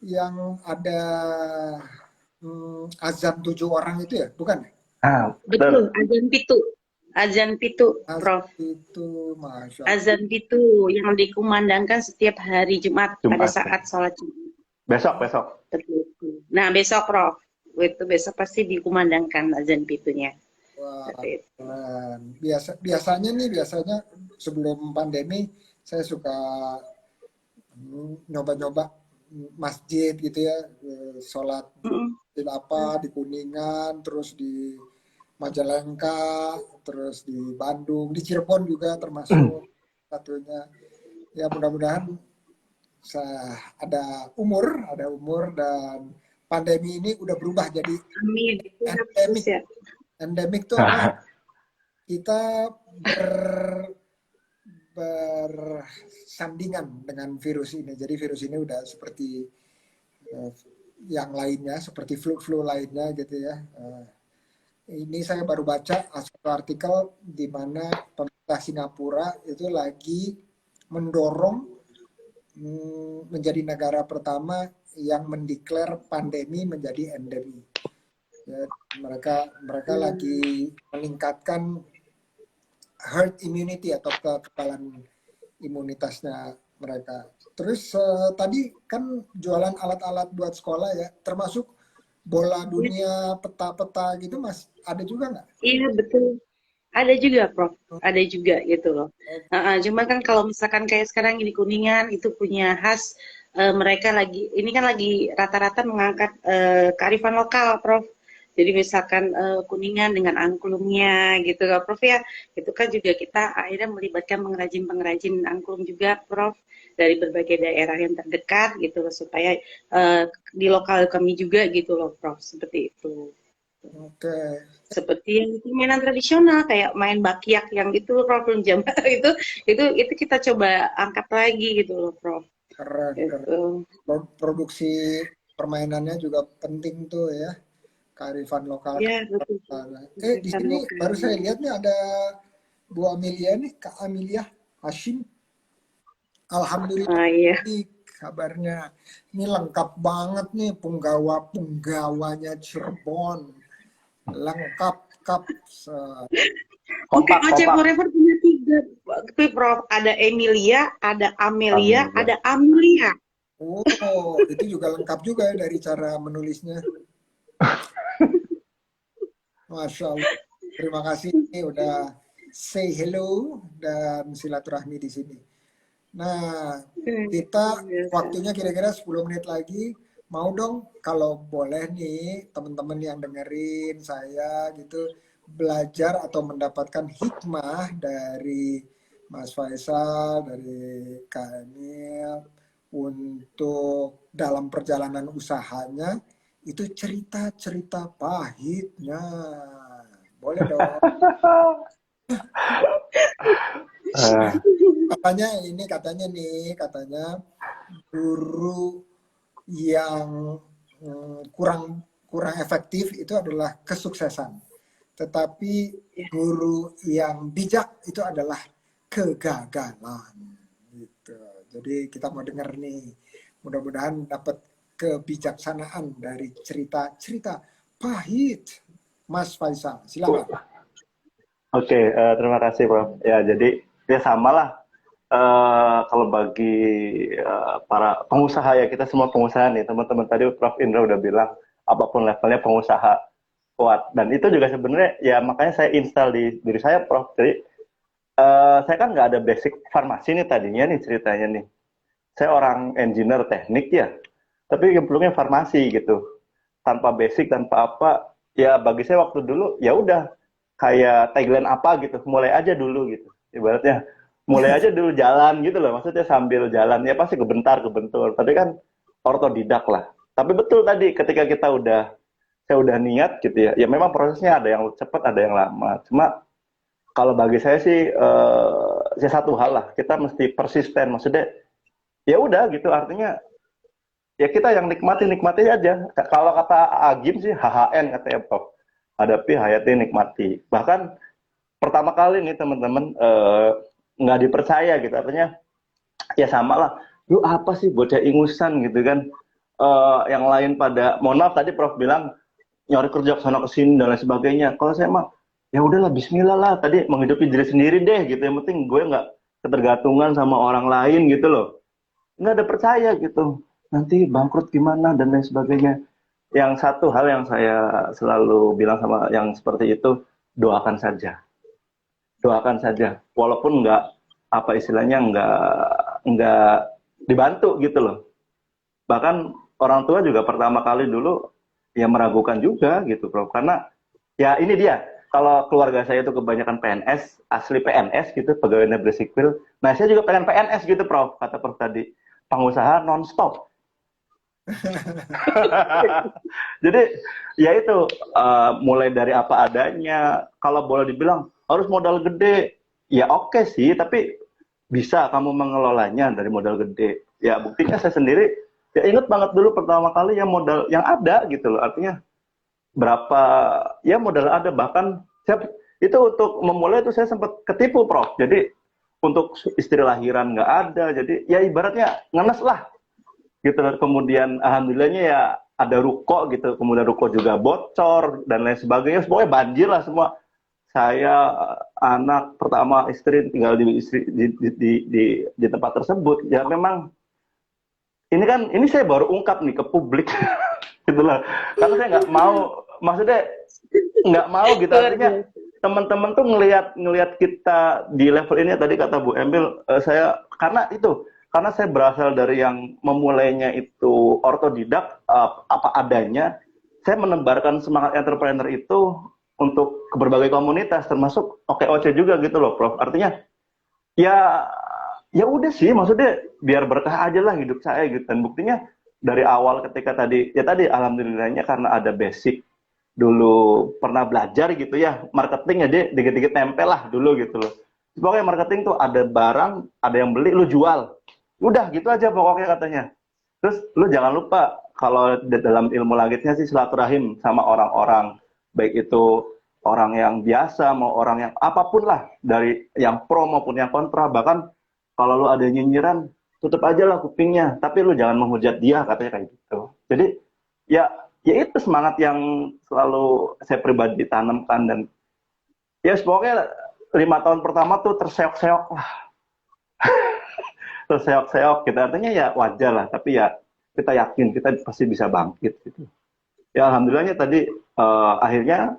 yang ada azan 7 orang itu ya, bukan? Betul, azan pitu, Prof. Itu, Masya Allah. Azan pitu yang dikumandangkan setiap hari Jumat. Pada saat sholat Jumat. Besok. Betul. Nah besok Prof, itu besok pasti dikumandangkan azan pitunya. Wah, biasanya sebelum pandemi saya suka nyoba-nyoba masjid gitu ya, sholat di Kuningan, terus di Majalengka, terus di Bandung, di Cirebon juga termasuk satunya. Ya mudah-mudahan ada umur dan pandemi ini udah berubah jadi endemik tuh apa? Kita bersandingan dengan virus ini. Jadi virus ini udah seperti yang lainnya, seperti flu lainnya gitu ya. Ini saya baru baca satu artikel di mana pemerintah Singapura itu lagi mendorong menjadi negara pertama yang mendeklar pandemi menjadi endemi. Ya, mereka lagi meningkatkan herd immunity atau kekebalan imunitasnya mereka. Terus tadi kan jualan alat-alat buat sekolah ya, termasuk bola dunia, peta-peta gitu, Mas, ada juga nggak? Iya betul, ada juga Prof, ada juga gitu loh. Cuma kan kalau misalkan kayak sekarang di Kuningan itu punya khas, mereka ini kan lagi rata-rata mengangkat kearifan lokal Prof. Jadi misalkan Kuningan dengan angklungnya gitu kan Prof ya, itu kan juga kita akhirnya melibatkan pengrajin-pengrajin angklung juga Prof dari berbagai daerah yang terdekat gitu loh, supaya di lokal kami juga gitu loh Prof, seperti itu. Oke. Seperti yang permainan tradisional kayak main bakyak yang itu Prof jam itu kita coba angkat lagi gitu loh Prof. Keren. Produksi permainannya juga penting tuh ya. Kearifan lokal. Ya, betul. Di sini baru saya lihat nih ada Bu Amelia nih, Kak Amelia Hashim. Alhamdulillah. Iya. Di kabarnya? Ini lengkap banget nih penggawanya Cirebon. Lengkap, kap. Oke, Kompak, Oce kompak. Forever punya 3, Prof. Ada Emilia, ada Amelia, Alhamdulillah. ada Amelia. Oh, itu juga lengkap juga ya dari cara menulisnya. Masya Allah. Terima kasih udah say hello dan silaturahmi di sini. Nah, kita Biasa. waktunya kira-kira 10 menit lagi. Mau dong kalau boleh nih teman-teman yang dengerin saya gitu belajar atau mendapatkan hikmah dari Mas Faisal, dari Kak Emil untuk dalam perjalanan usahanya itu cerita-cerita pahitnya. Boleh dong. Eh, Katanya guru yang kurang kurang efektif itu adalah kesuksesan. Tetapi Ya. guru yang bijak itu adalah kegagalan. Gitu. Jadi kita mau dengar nih, mudah-mudahan dapat kebijaksanaan dari cerita-cerita pahit Mas Faisal. Silakan. Oke, terima kasih, Prof. Ya, jadi ya sama lah. Kalau bagi para pengusaha ya, kita semua pengusaha nih, teman-teman tadi Prof. Indra udah bilang, apapun levelnya pengusaha kuat. Dan itu juga sebenarnya, ya makanya saya install di diri saya, Prof. Jadi, saya kan nggak ada basic farmasi nih tadinya nih ceritanya nih. Saya orang engineer teknik ya, tapi sebelumnya farmasi gitu. Tanpa basic, tanpa apa, ya bagi saya waktu dulu, ya udah, kayak tagline apa gitu, mulai aja dulu gitu. Ibaratnya, mulai aja dulu jalan gitu loh, maksudnya sambil jalan, ya pasti kebentur, tapi kan ortodidak lah. Tapi betul tadi, ketika saya udah niat gitu ya, ya memang prosesnya ada yang cepat, ada yang lama. Cuma, kalau bagi saya sih, ya satu hal lah, kita mesti persisten, maksudnya, ya udah gitu, artinya, ya kita yang nikmati aja. Kalau kata Agim sih HHN katanya Prof. Hadapi, hayati, nikmati. Bahkan pertama kali nih teman-teman nggak dipercaya gitu. Artinya ya sama lah. Lu apa sih bocah ingusan gitu kan. Yang lain pada, mohon maaf tadi Prof bilang nyari kerja ke sana ke sini dan lain sebagainya. Kalau saya mah ya udahlah Bismillah lah. Tadi menghidupi diri sendiri deh gitu. Yang penting gue nggak ketergantungan sama orang lain gitu loh. Nggak ada percaya gitu. Nanti bangkrut gimana dan lain sebagainya. Yang satu hal yang saya selalu bilang sama yang seperti itu, doakan saja. Doakan saja. Walaupun nggak, apa istilahnya, nggak dibantu gitu loh. Bahkan orang tua juga pertama kali dulu ya meragukan juga gitu, Prof. Karena ya ini dia, kalau keluarga saya itu kebanyakan PNS, asli PNS gitu, pegawai negeri sipil. Nah, saya juga pengen PNS gitu, Prof. Kata Prof tadi, pengusaha non-stop. Jadi ya itu, mulai dari apa adanya. Kalau boleh dibilang harus modal gede, ya oke sih, tapi bisa kamu mengelolanya dari modal gede. Ya buktinya saya sendiri, ya inget banget dulu pertama kali ya modal yang ada gitu loh. Artinya berapa ya modal ada, bahkan saya itu untuk memulai itu saya sempat ketipu, Prof. Jadi untuk istri lahiran nggak ada, jadi ya ibaratnya ngenes lah gitu. Kemudian alhamdulillahnya ya ada ruko gitu, kemudian ruko juga bocor dan lain sebagainya, pokoknya banjir lah semua. Saya, anak pertama, istri tinggal di tempat tersebut. Ya memang ini saya baru ungkap nih ke publik gitulah, karena saya nggak mau, maksudnya nggak mau gitu, Luar artinya biasa. teman-teman tuh ngelihat kita di level ini. Tadi kata Bu Emil, saya karena saya berasal dari yang memulainya itu otodidak, apa adanya. Saya menebarkan semangat entrepreneur itu untuk ke berbagai komunitas, termasuk OKOC juga gitu loh, Prof. Artinya ya ya udah sih, maksudnya biar berkah aja lah hidup saya gitu. Dan buktinya dari awal, ketika tadi alhamdulillahnya karena ada basic dulu, pernah belajar gitu ya marketing, ya dia dikit-dikit tempel lah dulu gitu loh. Pokoknya marketing tuh ada barang, ada yang beli, lu jual, udah gitu aja pokoknya katanya. Terus lu jangan lupa, kalau dalam ilmu langitnya sih, silaturahim sama orang-orang, baik itu orang yang biasa mau orang yang apapun lah, dari yang pro maupun yang kontra. Bahkan kalau lu ada nyinyiran, tutup aja lah kupingnya, tapi lu jangan menghujat dia, katanya kayak gitu. Jadi ya ya itu semangat yang selalu saya pribadi tanamkan. Dan ya pokoknya 5 tahun pertama tuh terseok-seok lah, terseok-seok gitu, artinya ya wajar lah, tapi ya kita yakin kita pasti bisa bangkit gitu. Ya alhamdulillahnya tadi akhirnya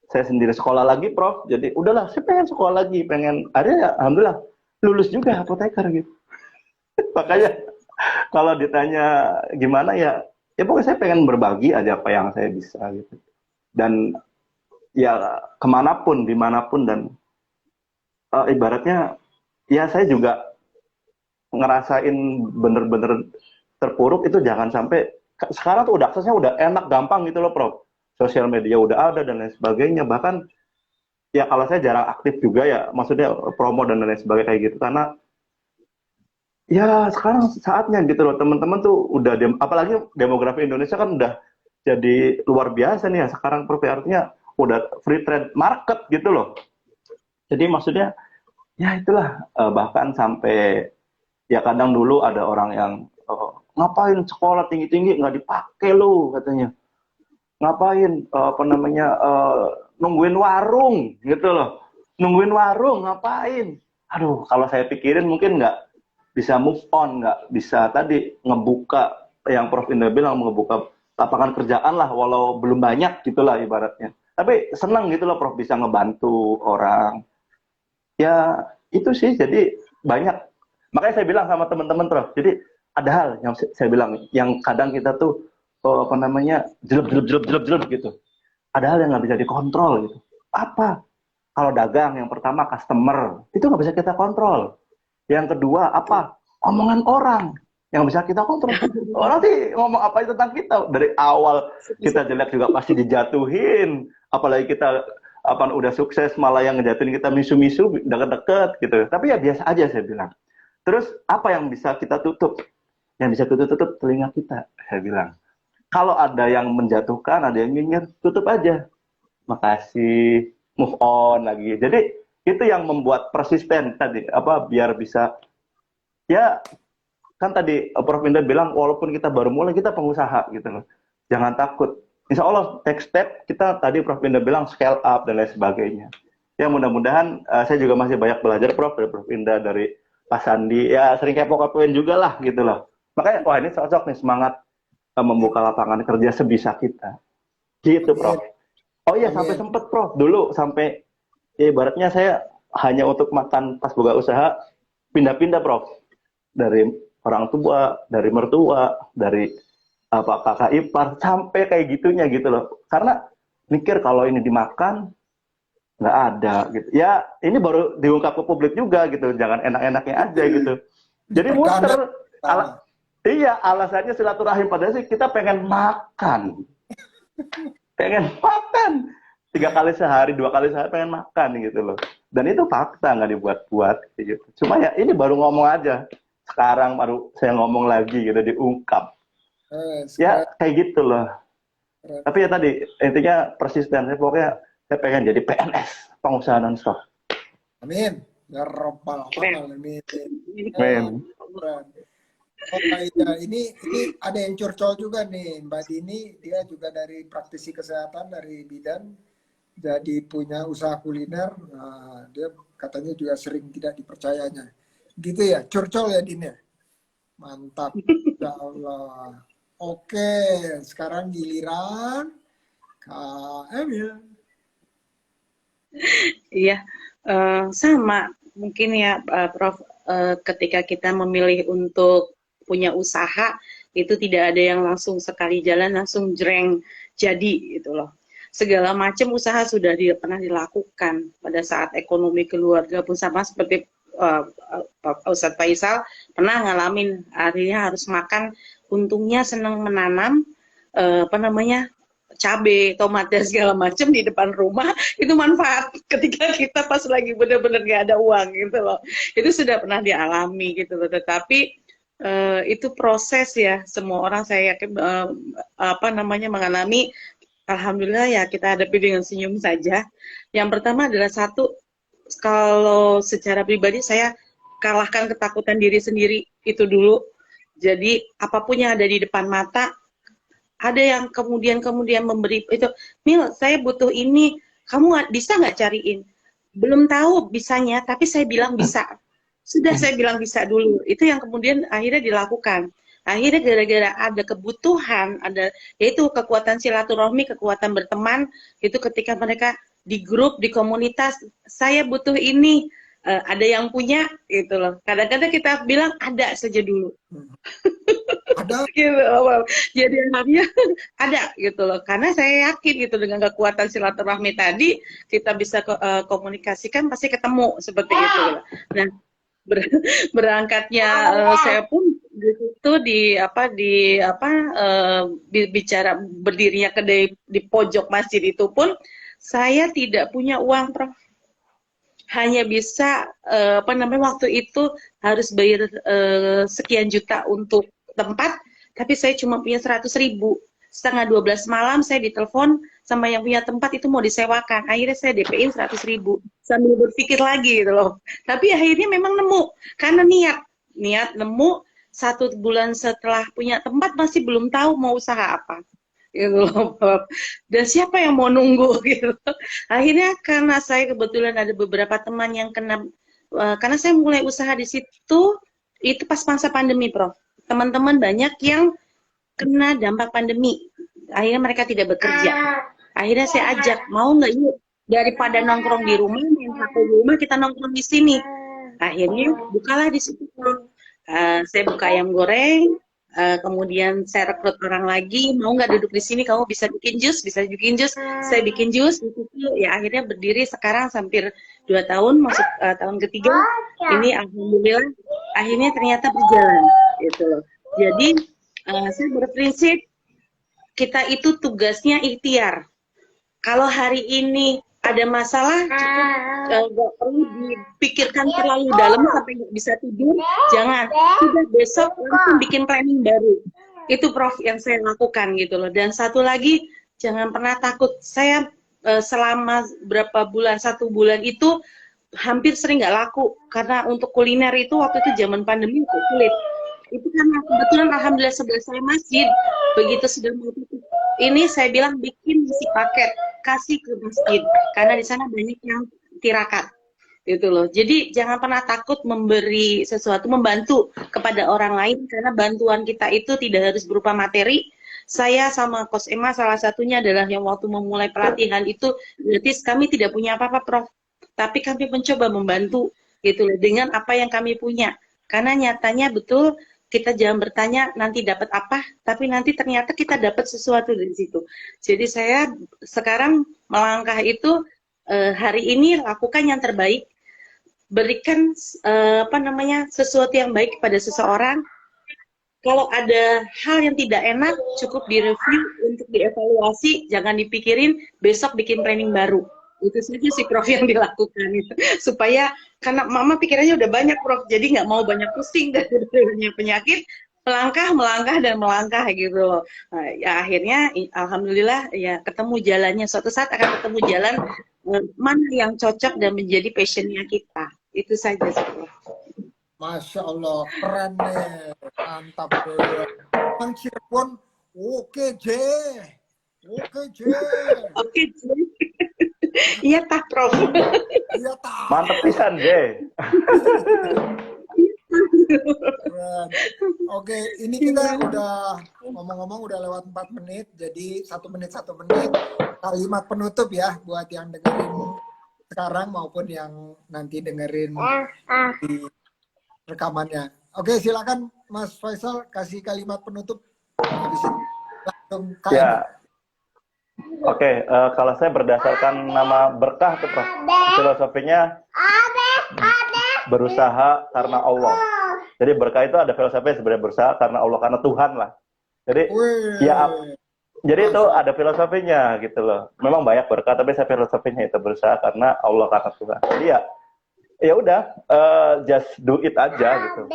saya sendiri sekolah lagi, Prof. Jadi udahlah, saya pengen sekolah lagi, pengen ada ya, alhamdulillah lulus juga apoteker gitu. Makanya kalau ditanya gimana ya, ya pokoknya saya pengen berbagi aja apa yang saya bisa gitu. Dan ya kemanapun, dimanapun, dan ibaratnya ya saya juga ngerasain bener-bener terpuruk itu jangan sampai. Sekarang tuh udah aksesnya udah enak, gampang gitu loh, Prof. Sosial media udah ada dan lain sebagainya. Bahkan ya kalau saya jarang aktif juga ya, maksudnya promo dan lain sebagainya kayak gitu, karena ya sekarang saatnya gitu loh, teman-teman tuh udah apalagi demografi Indonesia kan udah jadi luar biasa nih ya sekarang, Prof. Artinya udah free trade market gitu loh. Jadi maksudnya ya itulah, bahkan sampai ya kadang dulu ada orang yang ngapain sekolah tinggi-tinggi nggak dipakai lo, katanya. Ngapain apa namanya nungguin warung gitu loh. Nungguin warung ngapain? Aduh, kalau saya pikirin mungkin nggak bisa move on, nggak bisa tadi ngebuka yang Prof Indra bilang, ngebuka lapangan kerjaan lah, walau belum banyak gitulah ibaratnya. Tapi senang gitu loh, Prof, bisa ngebantu orang. Ya itu sih, jadi banyak. Makanya saya bilang sama teman-teman, Prof, jadi ada hal yang saya bilang yang kadang kita tuh apa namanya jelek gitu. Ada hal yang nggak bisa dikontrol gitu. Apa? Kalau dagang, yang pertama customer itu nggak bisa kita kontrol. Yang kedua apa? Omongan orang yang bisa kita kontrol. Orang sih ngomong apa tentang kita, dari awal kita jelek juga pasti dijatuhin. Apalagi kita apa udah sukses malah yang ngejatuhin kita misu-misu deket-deket gitu. Tapi ya biasa aja saya bilang. Terus apa yang bisa kita tutup? Yang bisa kita tutup telinga kita, saya bilang. Kalau ada yang menjatuhkan, ada yang nyinyir, tutup aja. Makasih, move on lagi. Jadi itu yang membuat persisten tadi, apa biar bisa ya kan tadi Prof Indra bilang walaupun kita baru mulai, kita pengusaha gitu loh. Jangan takut. Insya Allah next step kita tadi Prof Indra bilang scale up dan lain sebagainya. Ya mudah-mudahan saya juga masih banyak belajar, Prof, dari Prof Indra, dari Pak Sandi, ya sering kepo-kepoin juga lah gitu loh. Makanya wah ini cocok nih semangat membuka lapangan kerja sebisa kita. Gitu, Prof. Oh iya, sampai sempet, Prof, dulu sampai ya, ibaratnya saya hanya untuk makan pas buka usaha pindah-pindah, Prof. Dari orang tua, dari mertua, dari apa kakak ipar, sampai kayak gitunya gitu loh. Karena mikir kalau ini dimakan nggak ada gitu. Ya ini baru diungkap ke publik juga gitu. Jangan enak-enaknya aja gitu. Jadi muter. Iya, alasannya silaturahim, padahal sih kita pengen makan. Pengen makan. 3 kali sehari, 2 kali sehari pengen makan gitu loh. Dan itu fakta, nggak dibuat-buat gitu. Cuma ya ini baru ngomong aja. Sekarang baru saya ngomong lagi gitu, diungkap. Ya kayak gitu loh. Tapi ya tadi intinya persisten. Pokoknya saya pengen jadi PNS, pengusaha non-stop. Amin. Ya Rabbal Alamin. Amin. Oh iya, ini ada yang curcol juga nih, Mbak Dini, dia juga dari praktisi kesehatan dari bidan, jadi punya usaha kuliner. Nah, dia katanya juga sering tidak dipercayanya. Gitu ya, curcol ya Dini? Mantap, ya Allah. Oke, sekarang giliran Kak Emil. Iya, sama mungkin ya, Prof. Ketika kita memilih untuk punya usaha, itu tidak ada yang langsung sekali jalan langsung jreng jadi gitu loh. Segala macam usaha sudah pernah dilakukan pada saat ekonomi keluarga pun sama seperti Ustadz Faisal pernah ngalamin, akhirnya harus makan. Untungnya senang menanam apa namanya cabai, tomat dan segala macam di depan rumah, itu manfaat ketika kita pas lagi benar-benar gak ada uang gitu loh. Itu sudah pernah dialami gitu loh. Tetapi itu proses ya, semua orang saya yakin apa namanya mengalami. Alhamdulillah ya kita hadapi dengan senyum saja. Yang pertama adalah satu, kalau secara pribadi saya kalahkan ketakutan diri sendiri itu dulu. Jadi apapun yang ada di depan mata, ada yang kemudian memberi itu, Mil, saya butuh ini, kamu bisa nggak cariin? Belum tahu bisanya, tapi saya bilang bisa. Sudah saya bilang bisa dulu. Itu yang kemudian akhirnya dilakukan. Akhirnya gara-gara ada kebutuhan, ada yaitu kekuatan silaturahmi, kekuatan berteman, itu ketika mereka di grup, di komunitas, saya butuh ini, ada yang punya, gitu loh. Kadang-kadang kita bilang ada saja dulu. Ada. Gitu, jadi akhirnya ada gitu loh, karena saya yakin gitu dengan kekuatan silaturahmi tadi kita bisa komunikasikan pasti ketemu seperti itu. Nah, berangkatnya saya pun di situ bicara berdirinya kedai di pojok masjid itu pun saya tidak punya uang, Prof. Hanya bisa waktu itu harus bayar sekian juta untuk tempat, tapi saya cuma punya 100.000. Setengah 12 malam saya ditelepon sama yang punya tempat itu mau disewakan. Akhirnya saya DP-in 100.000 sambil berpikir lagi gitu loh. Tapi akhirnya memang nemu karena niat nemu. 1 bulan setelah punya tempat masih belum tahu mau usaha apa. Gitu loh. Dan siapa yang mau nunggu gitu. Akhirnya karena saya kebetulan ada beberapa teman yang kena, karena saya mulai usaha di situ itu pas masa pandemi, Prof. Teman-teman banyak yang kena dampak pandemi. Akhirnya mereka tidak bekerja. Akhirnya saya ajak, mau nggak yuk daripada nongkrong di rumah, main HP di rumah, kita nongkrong di sini. Akhirnya bukalah di situ. Saya buka ayam goreng, kemudian saya rekrut orang lagi, mau nggak duduk di sini, kamu bisa bikin jus, saya bikin jus, itu ya akhirnya berdiri sekarang hampir 2 tahun, masuk tahun ketiga, ini alhamdulillah akhirnya ternyata berjalan, gitu loh. Jadi saya berprinsip kita itu tugasnya ikhtiar. Kalau hari ini ada masalah, nggak perlu dipikirkan terlalu dalam sampai nggak bisa tidur, jangan. Sudah besok langsung bikin planning baru. Itu Prof yang saya lakukan gitu loh. Dan satu lagi, jangan pernah takut. Saya selama berapa bulan, 1 bulan itu hampir sering nggak laku. Karena untuk kuliner itu waktu itu zaman pandemi itu sulit. Itu karena kebetulan alhamdulillah sebelah saya masjid. Begitu sudah mau tutup, ini saya bilang bikin isi paket, kasih ke masjid, karena di sana banyak yang tirakat, gitu loh. Jadi jangan pernah takut memberi sesuatu, membantu kepada orang lain, karena bantuan kita itu tidak harus berupa materi. Saya sama Kos Emma salah satunya adalah yang waktu memulai pelatihan itu, gratis, kami tidak punya apa-apa, Prof. Tapi kami mencoba membantu, gitu loh, dengan apa yang kami punya. Karena nyatanya betul, kita jangan bertanya nanti dapat apa, tapi nanti ternyata kita dapat sesuatu dari situ. Jadi saya sekarang melangkah itu hari ini lakukan yang terbaik, berikan sesuatu yang baik kepada seseorang. Kalau ada hal yang tidak enak, cukup direview untuk dievaluasi, jangan dipikirin besok bikin planning baru. Itu saja sih Prof yang dilakukan itu, supaya karena mama pikirannya udah banyak Prof, jadi nggak mau banyak pusing dari penyakit, melangkah dan melangkah gitu loh. Nah, ya akhirnya alhamdulillah ya ketemu jalannya, suatu saat akan ketemu jalan mana yang cocok dan menjadi passionnya kita. Itu saja sih Prof. Masya Allah, keren nih, mantap deh. Bang Cirebon, oke J. Iya tah Prof. Iya tah. Mantep pisan, J. Oke, ini kita udah ngomong-ngomong udah lewat 4 menit, jadi 1 menit kalimat penutup ya buat yang dengerin sekarang maupun yang nanti dengerin di rekamannya. Oke, silakan Mas Faisal kasih kalimat penutup. Habis itu langsung Ya. Oke, kalau saya berdasarkan nama berkah tuh Prof. Filosofinya berusaha karena Allah. Jadi berkah itu ada filosofinya sebenarnya berusaha karena Allah, karena Tuhan lah. Jadi jadi itu ada filosofinya gitu loh. Memang banyak berkah, tapi saya filosofinya itu berusaha karena Allah, karena Tuhan. Jadi ya udah, just do it aja gitu.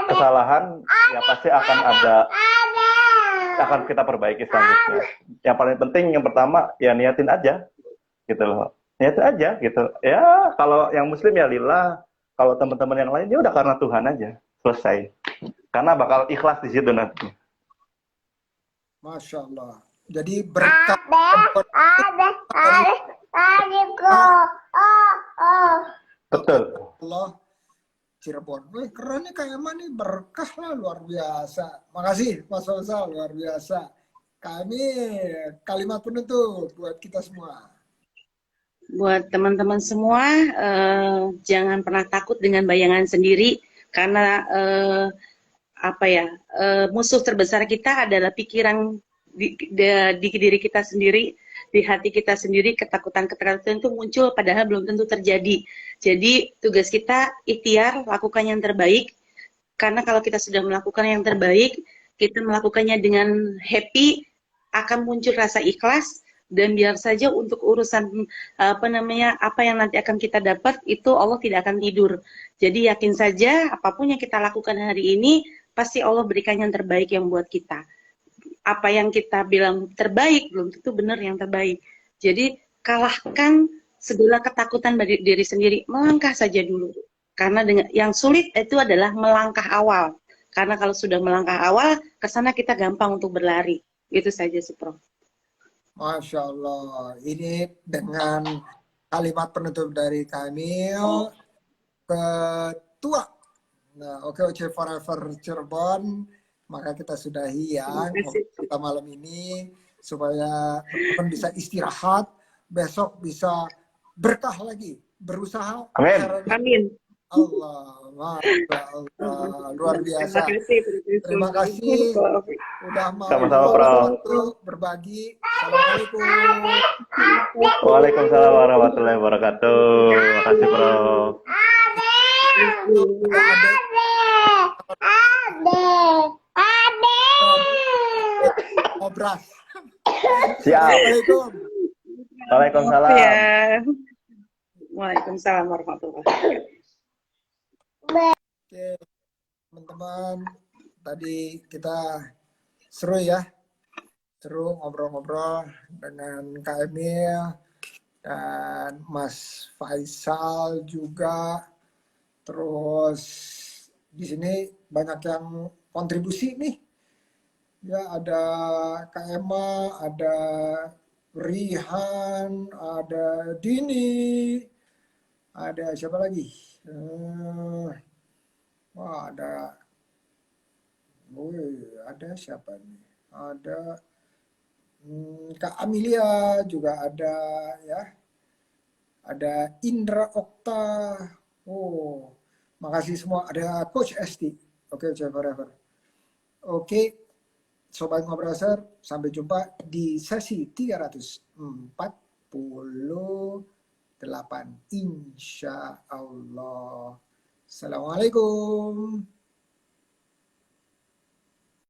Kesalahan ya pasti akan kita perbaiki selanjutnya. Yang paling penting yang pertama ya niatin aja gitu loh. Niatin aja gitu. Ya kalau yang muslim ya lillah, Kalau teman-teman yang lain, ya udah karena Tuhan aja. Selesai. Karena bakal ikhlas di situ nanti. Masya Allah. Jadi berkat Betul. Allah Cirebon. Wih, keren nih Kak Emma nih, berkah lah, luar biasa. Makasih Mas Faisal, luar biasa. Kami kalimat penutup buat kita semua. Buat teman-teman semua, jangan pernah takut dengan bayangan sendiri, karena musuh terbesar kita adalah pikiran di diri kita sendiri, di hati kita sendiri. Ketakutan-ketakutan itu muncul padahal belum tentu terjadi. Jadi tugas kita ikhtiar, lakukan yang terbaik, karena kalau kita sudah melakukan yang terbaik, kita melakukannya dengan happy, akan muncul rasa ikhlas. Dan biar saja untuk urusan apa yang nanti akan kita dapat, itu Allah tidak akan tidur. Jadi yakin saja apapun yang kita lakukan hari ini, pasti Allah berikan yang terbaik yang buat kita. Apa yang kita bilang terbaik belum tentu benar yang terbaik. Jadi kalahkan segala ketakutan dari diri sendiri, melangkah saja dulu. Karena yang sulit itu adalah melangkah awal. Karena kalau sudah melangkah awal, ke sana kita gampang untuk berlari. Itu saja sih, Prof. Masya Allah. Ini dengan kalimat penutup dari Kamil, Ketua OKOC Forever Cirebon, maka kita sudahi ya kita malam ini, supaya teman-teman bisa istirahat, besok bisa berkah lagi, berusaha. Amin. Amin. Allah, Masya Allah, luar biasa. Terima kasih udah mau Sama-sama, Prof. berbagi. Assalamualaikum. Waalaikumsalam warahmatullahi wabarakatuh. Makasih, Prof. Obras. Siap. Assalamualaikum. Waalaikumsalam. Ya. Waalaikumsalam warahmatullahi wabarakatuh. Oke, teman-teman, tadi kita seru ya, seru ngobrol-ngobrol dengan Kak Emil dan Mas Faisal juga. Terus di sini banyak yang kontribusi nih. Ya, ada Kak Emma, ada Rihan, ada Dini, ada siapa lagi? Wah, ada siapa nih? Ada Kak Amelia juga ada ya. Ada Indra Okta. Oh, makasih semua. Ada Coach Esti. Oke, forever. Oke, Sobat Ngobraser, sampai jumpa di sesi 348. Insya Allah. Assalamualaikum.